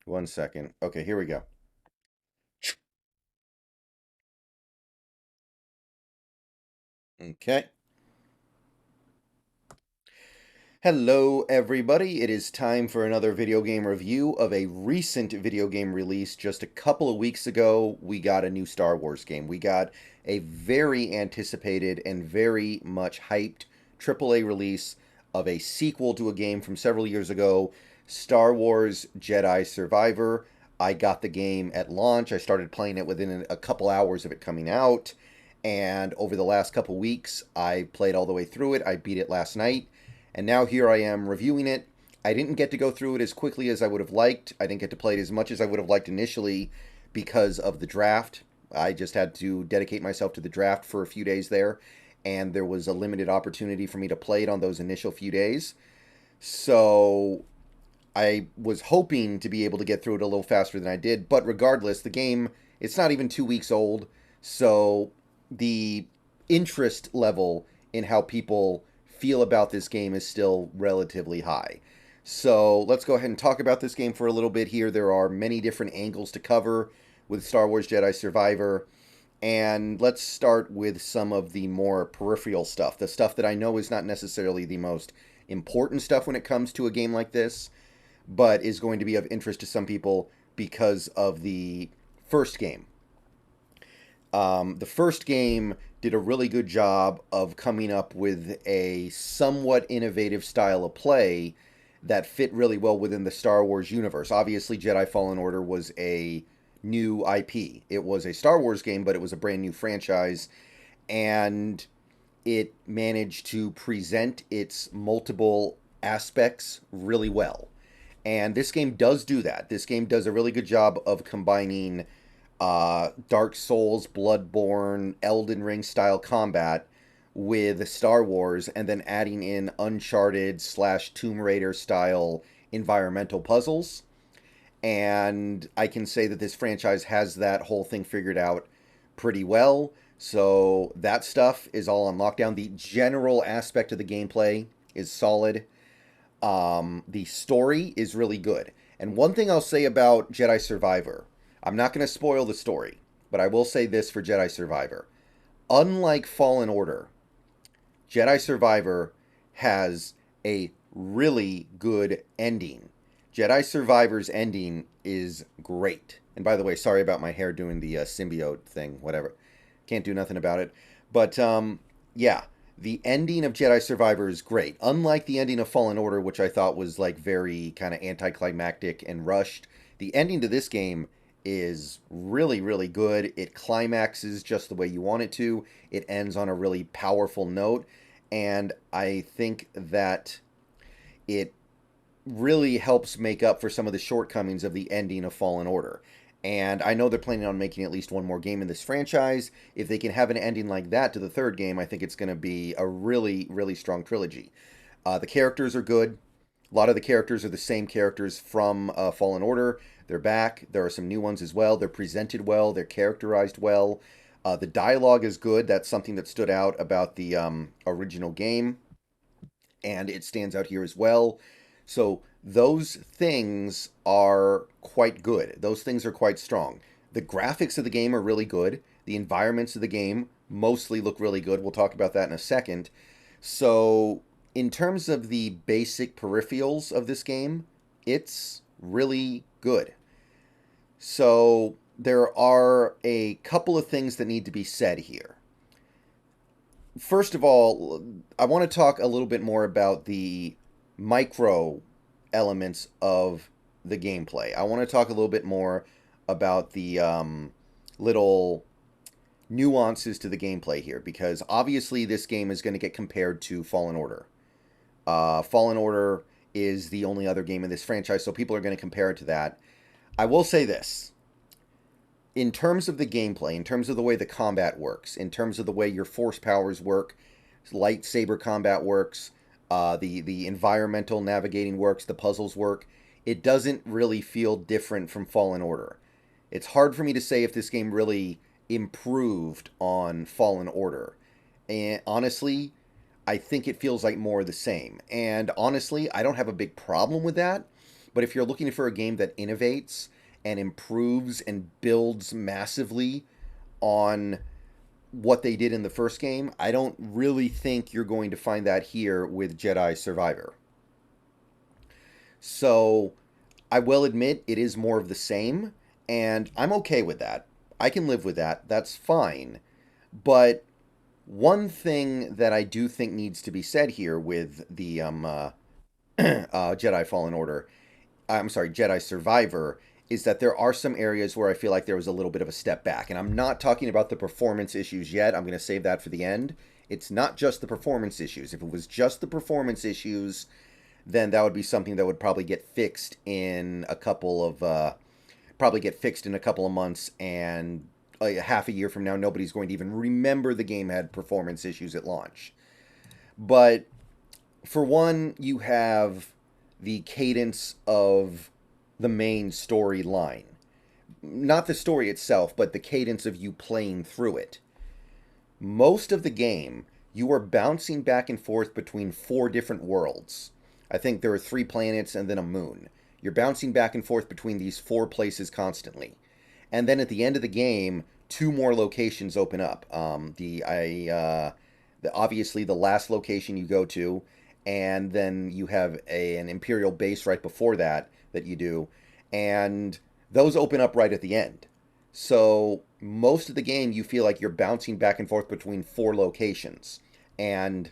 1 second. Okay, here we go. Okay. Hello, everybody. It is time for another video game review of a recent video game release. Just a couple of weeks ago, we got a new Star Wars game. We got a very anticipated and very much hyped AAA release of a sequel to a game from several years ago, Star Wars Jedi Survivor. I got the game at launch. I started playing it within a couple hours of it coming out. And over the last couple weeks, I played all the way through it. I beat it last night. And now here I am reviewing it. I didn't get to go through it as quickly as I would have liked. I didn't get to play it as much as I would have liked initially because of the draft. I just had to dedicate myself to the draft for a few days there. And there was a limited opportunity for me to play it on those initial few days. So I was hoping to be able to get through it a little faster than I did. But regardless, the game, it's not even 2 weeks old. So the interest level in how people feel about this game is still relatively high. So let's go ahead and talk about this game for a little bit here. There are many different angles to cover with Star Wars Jedi Survivor. And let's start with some of the more peripheral stuff. The stuff that I know is not necessarily the most important stuff when it comes to a game like this, but is going to be of interest to some people because of the first game. The first game did a really good job of coming up with a somewhat innovative style of play that fit really well within the Star Wars universe. Obviously, Jedi Fallen Order was a new IP. It was a Star Wars game, but it was a brand new franchise, and it managed to present its multiple aspects really well. And this game does do that. This game does a really good job of combining Dark Souls, Bloodborne, Elden Ring style combat with Star Wars, and then adding in Uncharted / Tomb Raider style environmental puzzles. And I can say that this franchise has that whole thing figured out pretty well. So that stuff is all on lockdown. The general aspect of the gameplay is solid. The story is really good. And one thing I'll say about Jedi Survivor, I'm not going to spoil the story, but I will say this for Jedi Survivor. Unlike Fallen Order, Jedi Survivor has a really good ending. Jedi Survivor's ending is great. And by the way, sorry about my hair doing the symbiote thing, whatever. Can't do nothing about it. But yeah, the ending of Jedi Survivor is great. Unlike the ending of Fallen Order, which I thought was like very kind of anticlimactic and rushed, the ending to this game is really, really good. It climaxes just the way you want it to. It ends on a really powerful note. And I think that it really helps make up for some of the shortcomings of the ending of Fallen Order. And I know they're planning on making at least one more game in this franchise. If they can have an ending like that to the third game, I think it's going to be a really, really strong trilogy. The characters are good. A lot of the characters are the same characters from Fallen Order. They're back. There are some new ones as well. They're presented well. They're characterized well. The dialogue is good. That's something that stood out about the original game. And it stands out here as well. So those things are quite good. Those things are quite strong. The graphics of the game are really good. The environments of the game mostly look really good. We'll talk about that in a second. So in terms of the basic peripherals of this game, it's really good. So there are a couple of things that need to be said here. First of all, I want to talk a little bit more about the micro elements of the gameplay. I want to talk a little bit more about the little nuances to the gameplay here, because obviously this game is going to get compared to Fallen Order. Fallen Order is the only other game in this franchise, so people are going to compare it to that. I will say this. In terms of the gameplay, in terms of the way the combat works, in terms of the way your force powers work, lightsaber combat works, the environmental navigating works, the puzzles work, it doesn't really feel different from Fallen Order. It's hard for me to say if this game really improved on Fallen Order. And honestly, I think it feels like more of the same. And honestly, I don't have a big problem with that. But if you're looking for a game that innovates and improves and builds massively on what they did in the first game, I don't really think you're going to find that here with Jedi Survivor. So I will admit it is more of the same, and I'm okay with that. I can live with that. That's fine. But one thing that I do think needs to be said here with the Jedi Fallen Order, I'm sorry, Jedi Survivor, is that there are some areas where I feel like there was a little bit of a step back. And I'm not talking about the performance issues yet. I'm going to save that for the end. It's not just the performance issues. If it was just the performance issues, then that would be something that would probably get fixed in a couple of months, and half a year from now, nobody's going to even remember the game had performance issues at launch. But for one, you have the cadence of the main storyline. Not the story itself, but the cadence of you playing through it. Most of the game, you are bouncing back and forth between 4 different worlds. I think there are 3 planets and then a moon. You're bouncing back and forth between these 4 places constantly. And then at the end of the game, 2 more locations open up. Obviously the last location you go to, and then you have an Imperial base right before that you do, and those open up right at the end. So most of the game, you feel like you're bouncing back and forth between 4 locations. And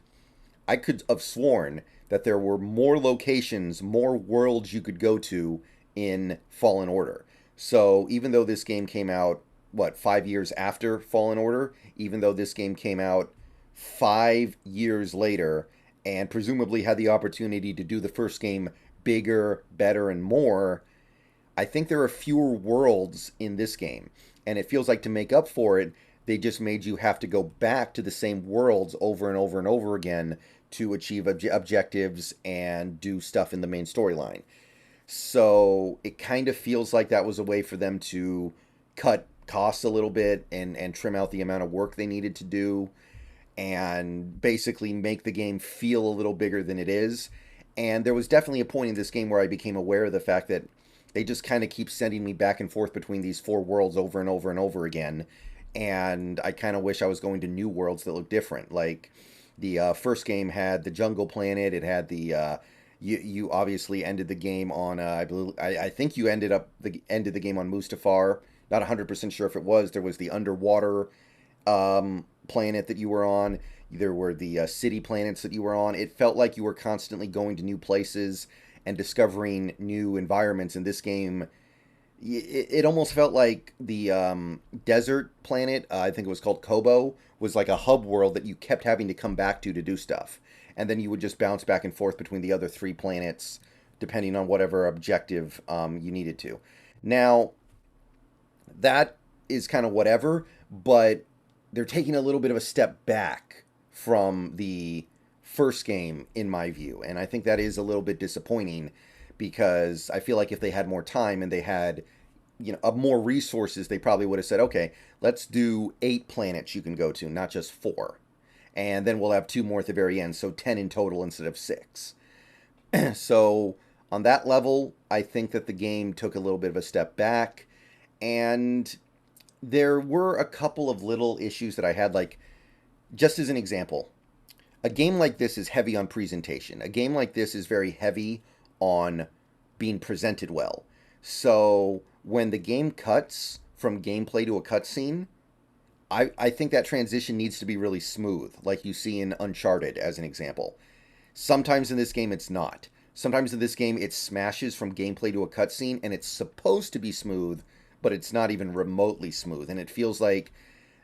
I could have sworn that there were more locations, more worlds you could go to in Fallen Order. So even though this game came out, what, 5 years after Fallen Order, even though this game came out 5 years later and presumably had the opportunity to do the first game bigger, better, and more, I think there are fewer worlds in this game. And it feels like to make up for it, they just made you have to go back to the same worlds over and over and over again to achieve objectives and do stuff in the main storyline. So it kind of feels like that was a way for them to cut costs a little bit and trim out the amount of work they needed to do and basically make the game feel a little bigger than it is. And there was definitely a point in this game where I became aware of the fact that they just kind of keep sending me back and forth between these 4 worlds over and over and over again. And I kind of wish I was going to new worlds that look different. Like the first game had the jungle planet. It had the you obviously ended the game on I think you ended the game on Mustafar. Not 100% sure if it was. There was the underwater planet that you were on. There were the city planets that you were on. It felt like you were constantly going to new places and discovering new environments. In this game, it almost felt like the desert planet, I think it was called Kobo, was like a hub world that you kept having to come back to do stuff. And then you would just bounce back and forth between the other 3 planets, depending on whatever objective you needed to. Now, that is kind of whatever, but they're taking a little bit of a step back from the first game, in my view. And I think that is a little bit disappointing because I feel like if they had more time and they had more resources, they probably would have said, okay, let's do 8 planets you can go to, not just 4. And then we'll have 2 more at the very end, so 10 in total instead of 6. So on that level, I think that the game took a little bit of a step back. And there were a couple of little issues that I had, like, just as an example, a game like this is heavy on presentation. A game like this is very heavy on being presented well. So when the game cuts from gameplay to a cutscene, I think that transition needs to be really smooth, like you see in Uncharted as an example. Sometimes in this game it's not. Sometimes in this game it smashes from gameplay to a cutscene and it's supposed to be smooth, but it's not even remotely smooth. And it feels like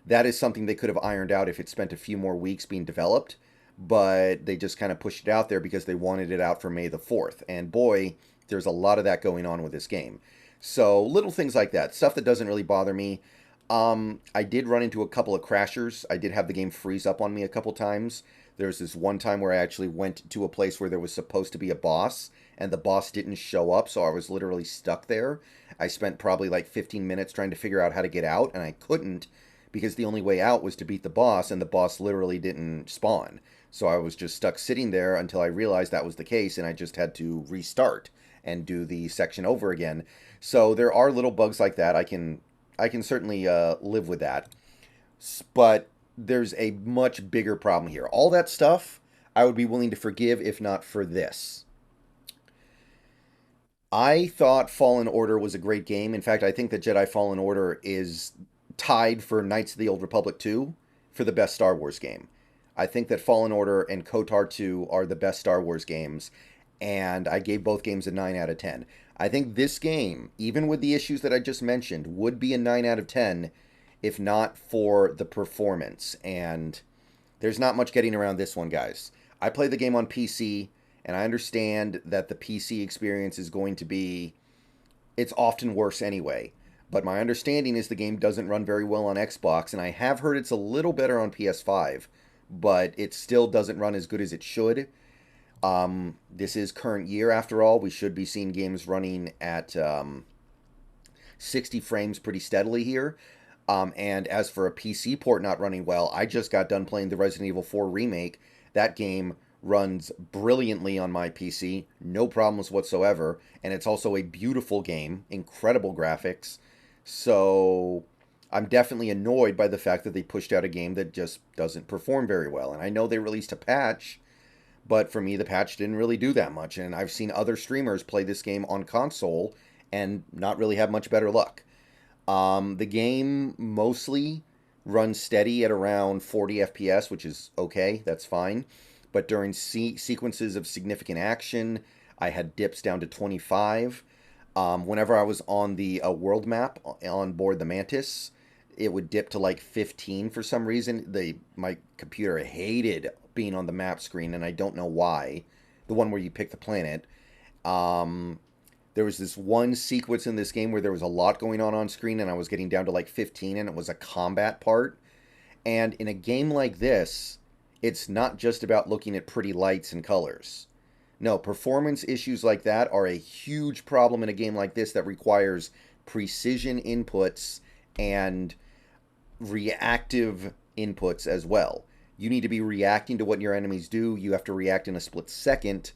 that is something they could have ironed out if it spent a few more weeks being developed, but they just kind of pushed it out there because they wanted it out for May the 4th. And boy, there's a lot of that going on with this game. So little things like that, stuff that doesn't really bother me. I did run into a couple of crashers. I did have the game freeze up on me a couple times. There's this one time where I actually went to a place where there was supposed to be a boss, and the boss didn't show up, so I was literally stuck there. I spent probably like 15 minutes trying to figure out how to get out, and I couldn't because the only way out was to beat the boss, and the boss literally didn't spawn. So I was just stuck sitting there until I realized that was the case, and I just had to restart and do the section over again. So there are little bugs like that. I can certainly live with that. But there's a much bigger problem here. All that stuff I would be willing to forgive if not for this. I thought Fallen Order was a great game. In fact, I think that Jedi Fallen Order is tied for Knights of the Old Republic 2 for the best Star Wars game. I think that Fallen Order and KOTOR 2 are the best Star Wars games, and I gave both games a 9 out of 10. I think this game, even with the issues that I just mentioned, would be a 9 out of 10 if not for the performance. And there's not much getting around this one, guys. I played the game on PC, and I understand that the PC experience is going to be... it's often worse anyway. But my understanding is the game doesn't run very well on Xbox, and I have heard it's a little better on PS5, but it still doesn't run as good as it should. This is current year after all. We should be seeing games running at 60 frames pretty steadily here. And as for a PC port not running well, I just got done playing the Resident Evil 4 remake. That game runs brilliantly on my PC, no problems whatsoever, and it's also a beautiful game, incredible graphics. So I'm definitely annoyed by the fact that they pushed out a game that just doesn't perform very well. And I know they released a patch, but for me, the patch didn't really do that much. And I've seen other streamers play this game on console and not really have much better luck. The game mostly runs steady at around 40 FPS, which is okay, that's fine. But during sequences of significant action, I had dips down to 25. Whenever I was on the world map on board the Mantis, it would dip to like 15 for some reason. My computer hated being on the map screen, and I don't know why. The one where you pick the planet. There was this one sequence in this game where there was a lot going on screen, and I was getting down to like 15, and it was a combat part. And in a game like this, it's not just about looking at pretty lights and colors. No, performance issues like that are a huge problem in a game like this that requires precision inputs and reactive inputs as well. You need to be reacting to what your enemies do. You have to react in a split second,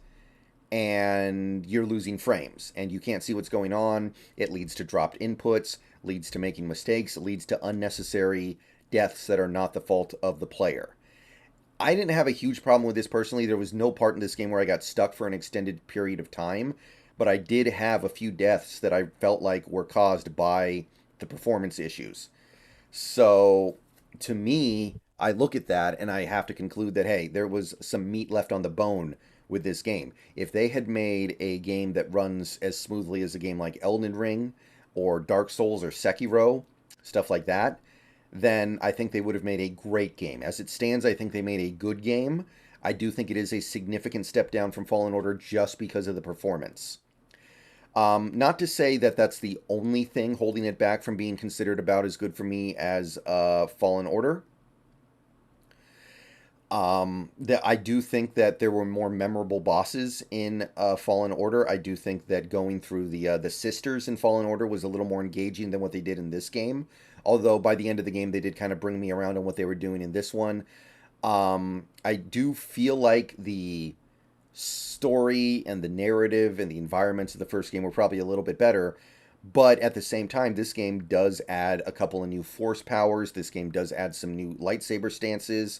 and you're losing frames, and you can't see what's going on. It leads to dropped inputs, leads to making mistakes, it leads to unnecessary deaths that are not the fault of the player. I didn't have a huge problem with this personally. There was no part in this game where I got stuck for an extended period of time, but I did have a few deaths that I felt like were caused by the performance issues. So, to me, I look at that and I have to conclude that, hey, there was some meat left on the bone with this game. If they had made a game that runs as smoothly as a game like Elden Ring or Dark Souls or Sekiro, stuff like that, then I think they would have made a great game. As it stands, I think they made a good game. I do think it is a significant step down from Fallen Order just because of the performance. Not to say that that's the only thing holding it back from being considered about as good for me as Fallen Order. That I do think that there were more memorable bosses in Fallen Order. I do think that going through the sisters in Fallen Order was a little more engaging than what they did in this game. Although by the end of the game, they did kind of bring me around on what they were doing in this one. I do feel like the story and the narrative and the environments of the first game were probably a little bit better. But at the same time, this game does add a couple of new force powers. This game does add some new lightsaber stances.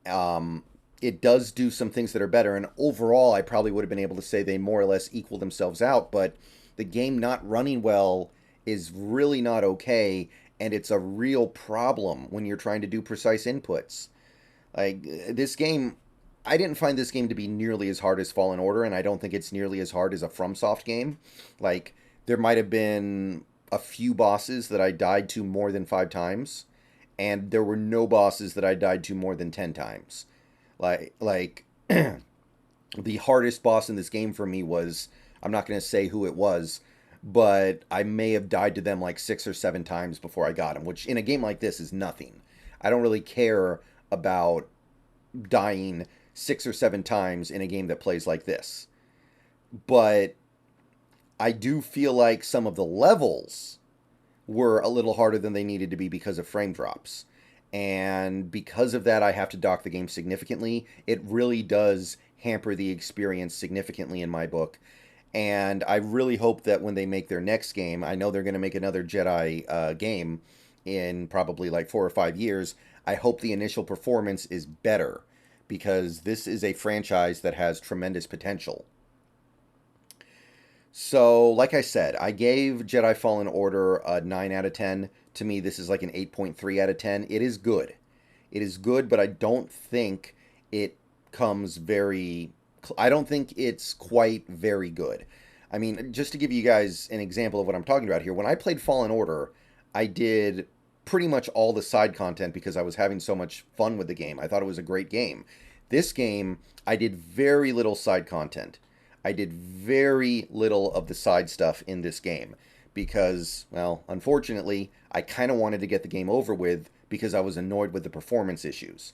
It does do some things that are better. And overall, I probably would have been able to say they more or less equal themselves out. But the game not running well is really not okay. And it's a real problem when you're trying to do precise inputs. Like, this game, I didn't find this game to be nearly as hard as Fallen Order, and I don't think it's nearly as hard as a FromSoft game. Like, there might have been a few bosses that I died to more than 5 times, and there were no bosses that I died to more than 10 times. Like the hardest boss in this game for me was, I'm not going to say who it was, but I may have died to them like 6 or 7 times before I got him, which in a game like this is nothing. I don't really care about dying 6 or 7 times in a game that plays like this. But I do feel like some of the levels were a little harder than they needed to be because of frame drops. And because of that, I have to dock the game significantly. It really does hamper the experience significantly in my book. And I really hope that when they make their next game, I know they're going to make another Jedi game in probably like 4 or 5 years. I hope the initial performance is better, because this is a franchise that has tremendous potential. So, like I said, I gave Jedi Fallen Order a 9 out of 10. To me, this is like an 8.3 out of 10. It is good. It is good, but I don't think it comes very... I don't think it's quite very good. I mean, just to give you guys an example of what I'm talking about here, when I played Fallen Order, I did pretty much all the side content because I was having so much fun with the game. I thought it was a great game. This game, I did very little side content. I did very little of the side stuff in this game because, well, unfortunately, I kind of wanted to get the game over with because I was annoyed with the performance issues.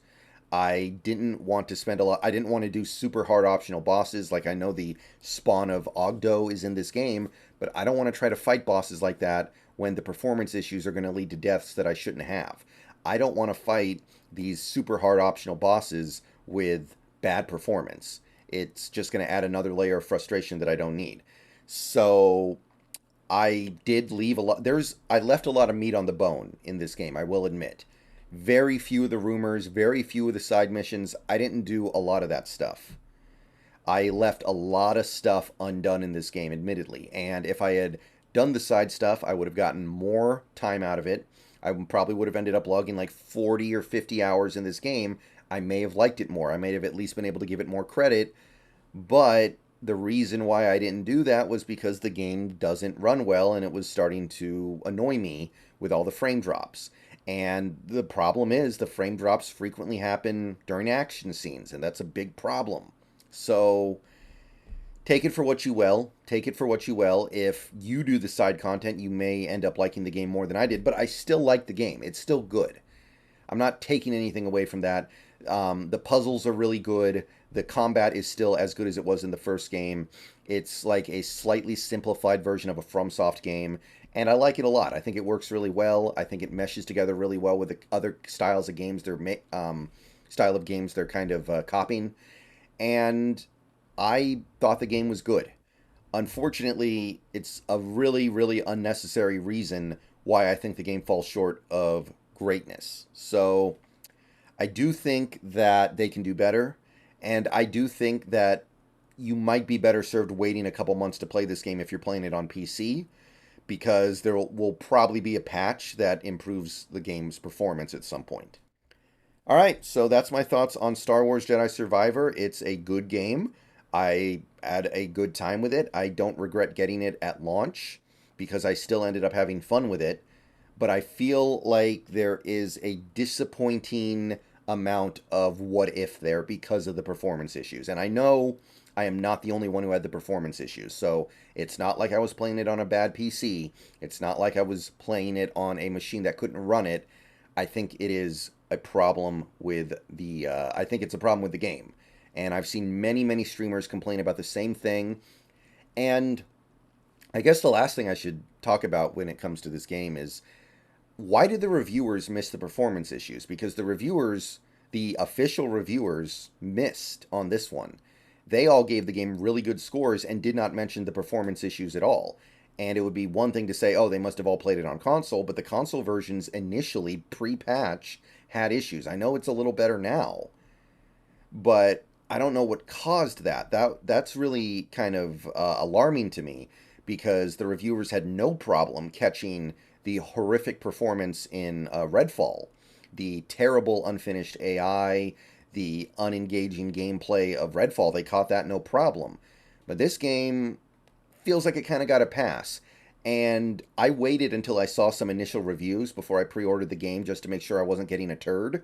I didn't want to spend a lot. I didn't want to do super hard optional bosses. Like, I know the spawn of Ogdo is in this game, but I don't want to try to fight bosses like that when the performance issues are going to lead to deaths that I shouldn't have. I don't want to fight these super hard optional bosses with bad performance. It's just going to add another layer of frustration that I don't need. So I did leave a lot. I left a lot of meat on the bone in this game, I will admit. Very few of the rumors, very few of the side missions. I didn't do a lot of that stuff. I left a lot of stuff undone in this game, admittedly. And if I had done the side stuff, I would have gotten more time out of it. I probably would have ended up logging like 40 or 50 hours in this game. I may have liked it more. I may have at least been able to give it more credit. But the reason why I didn't do that was because the game doesn't run well and it was starting to annoy me with all the frame drops. And the problem is the frame drops frequently happen during action scenes, and that's a big problem. So take it for what you will. Take it for what you will. If you do the side content, you may end up liking the game more than I did, but I still like the game. It's still good. I'm not taking anything away from that. The puzzles are really good. The combat is still as good as it was in the first game. It's like a slightly simplified version of a FromSoft game, and I like it a lot. I think it works really well. I think it meshes together really well with the other styles of games style of games they're kind of copying. And I thought the game was good. Unfortunately, it's a really, really unnecessary reason why I think the game falls short of greatness. So I do think that they can do better, and I do think that you might be better served waiting a couple months to play this game if you're playing it on PC, because there will probably be a patch that improves the game's performance at some point. All right, so that's my thoughts on Star Wars Jedi Survivor. It's a good game. I had a good time with it. I don't regret getting it at launch because I still ended up having fun with it. But I feel like there is a disappointing amount of what if there because of the performance issues. And I know I am not the only one who had the performance issues. So it's not like I was playing it on a bad PC. It's not like I was playing it on a machine that couldn't run it. I think it is a problem with I think it's a problem with the game. And I've seen many, many streamers complain about the same thing. And I guess the last thing I should talk about when it comes to this game is why did the reviewers miss the performance issues? Because the reviewers, the official reviewers, missed on this one. They all gave the game really good scores and did not mention the performance issues at all. And it would be one thing to say, oh, they must have all played it on console, but the console versions initially, pre-patch, had issues. I know it's a little better now, but I don't know what caused that. That's really kind of alarming to me because the reviewers had no problem catching the horrific performance in Redfall, the terrible unfinished AI, the unengaging gameplay of Redfall. They caught that no problem. But this game feels like it kind of got a pass. And I waited until I saw some initial reviews before I pre-ordered the game just to make sure I wasn't getting a turd.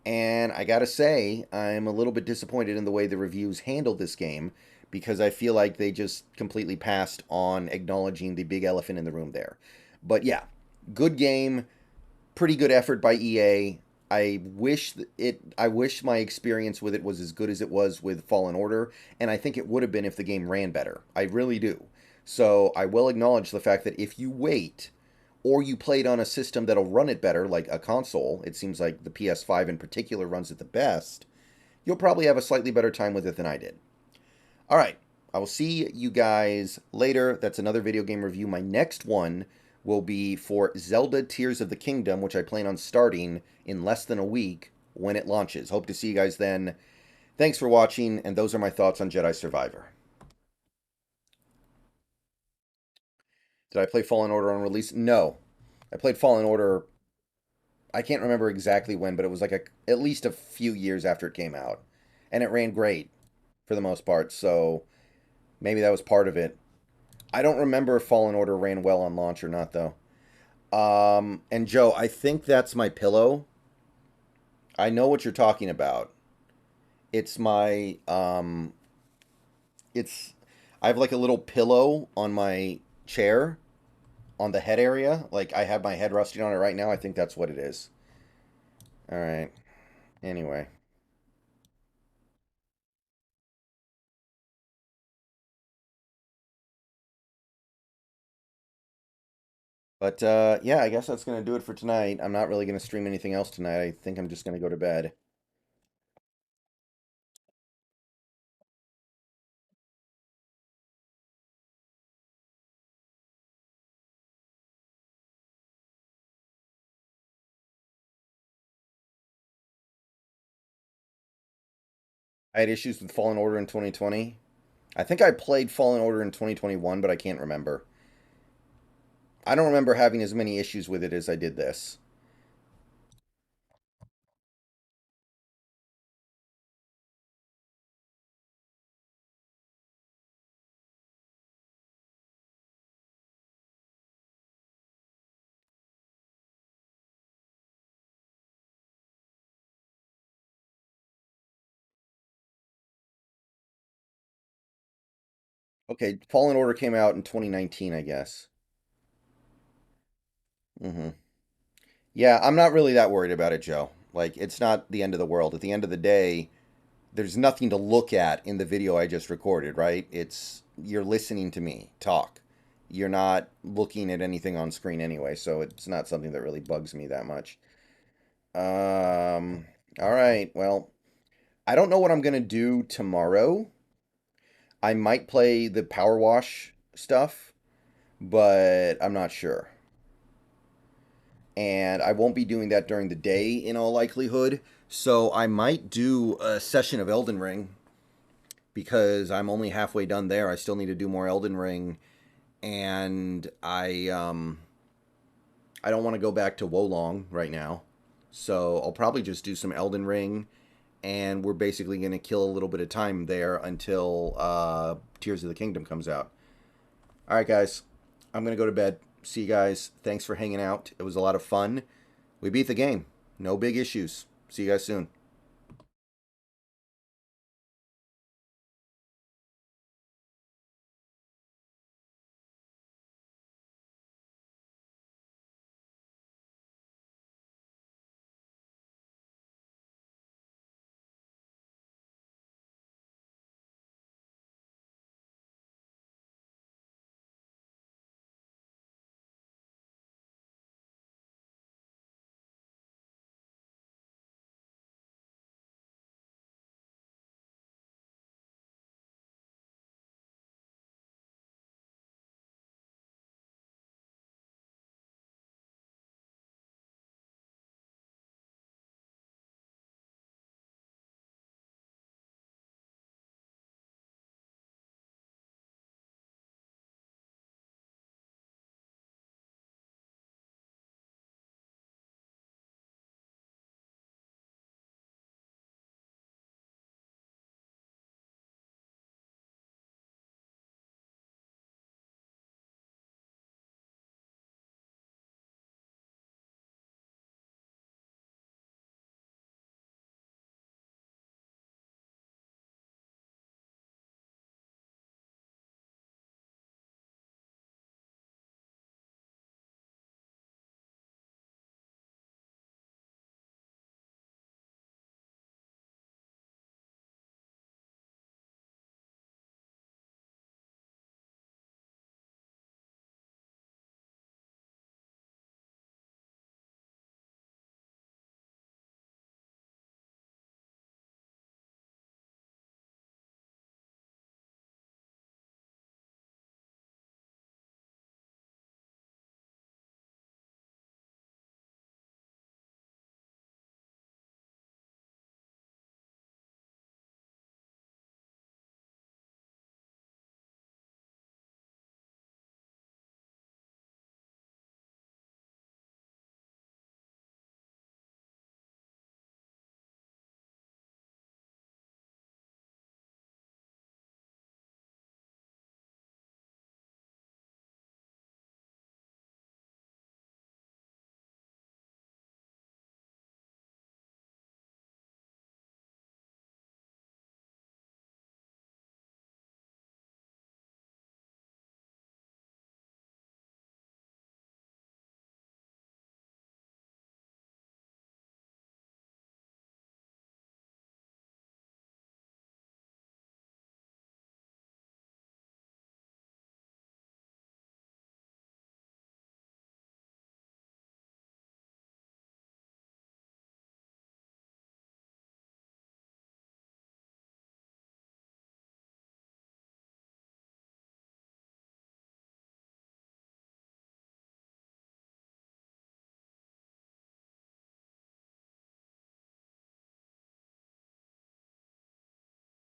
And I gotta say, I'm a little bit disappointed in the way the reviews handled this game because I feel like they just completely passed on acknowledging the big elephant in the room there. But yeah, good game, pretty good effort by EA. I wish my experience with it was as good as it was with Fallen Order, and I think it would have been if the game ran better. I really do. So I will acknowledge the fact that if you wait or you play it on a system that'll run it better, like a console, it seems like the PS5 in particular runs it the best, you'll probably have a slightly better time with it than I did. All right, I will see you guys later. That's another video game review. My next one will be for Zelda Tears of the Kingdom, which I plan on starting in less than a week when it launches. Hope to see you guys then. Thanks for watching, and those are my thoughts on Jedi Survivor. Did I play Fallen Order on release? No. I played Fallen Order, I can't remember exactly when, but it was like at least a few years after it came out. And it ran great for the most part, so maybe that was part of it. I don't remember if Fallen Order ran well on launch or not, though. And Joe, I think that's my pillow. I know what you're talking about. It's my, it's, I have like a little pillow on my chair on the head area. Like I have my head resting on it right now. I think that's what it is. All right. Anyway. But yeah, I guess that's going to do it for tonight. I'm not really going to stream anything else tonight. I think I'm just going to go to bed. I had issues with Fallen Order in 2020. I think I played Fallen Order in 2021, but I can't remember. I don't remember having as many issues with it as I did this. Okay, Fallen Order came out in 2019, I guess. Hmm. Yeah, I'm not really that worried about it, Joe. Like, it's not the end of the world. At the end of the day, there's nothing to look at in the video I just recorded, right? It's you're listening to me talk. You're not looking at anything on screen anyway, so it's not something that really bugs me that much. All right. Well, I don't know what I'm gonna do tomorrow. I might play the Power Wash stuff, but I'm not sure. And I won't be doing that during the day in all likelihood. So I might do a session of Elden Ring because I'm only halfway done there. I still need to do more Elden Ring, and I don't want to go back to Wolong right now. So I'll probably just do some Elden Ring, and we're basically going to kill a little bit of time there until Tears of the Kingdom comes out. All right, guys, I'm going to go to bed. See you guys. Thanks for hanging out. It was a lot of fun. We beat the game. No big issues. See you guys soon.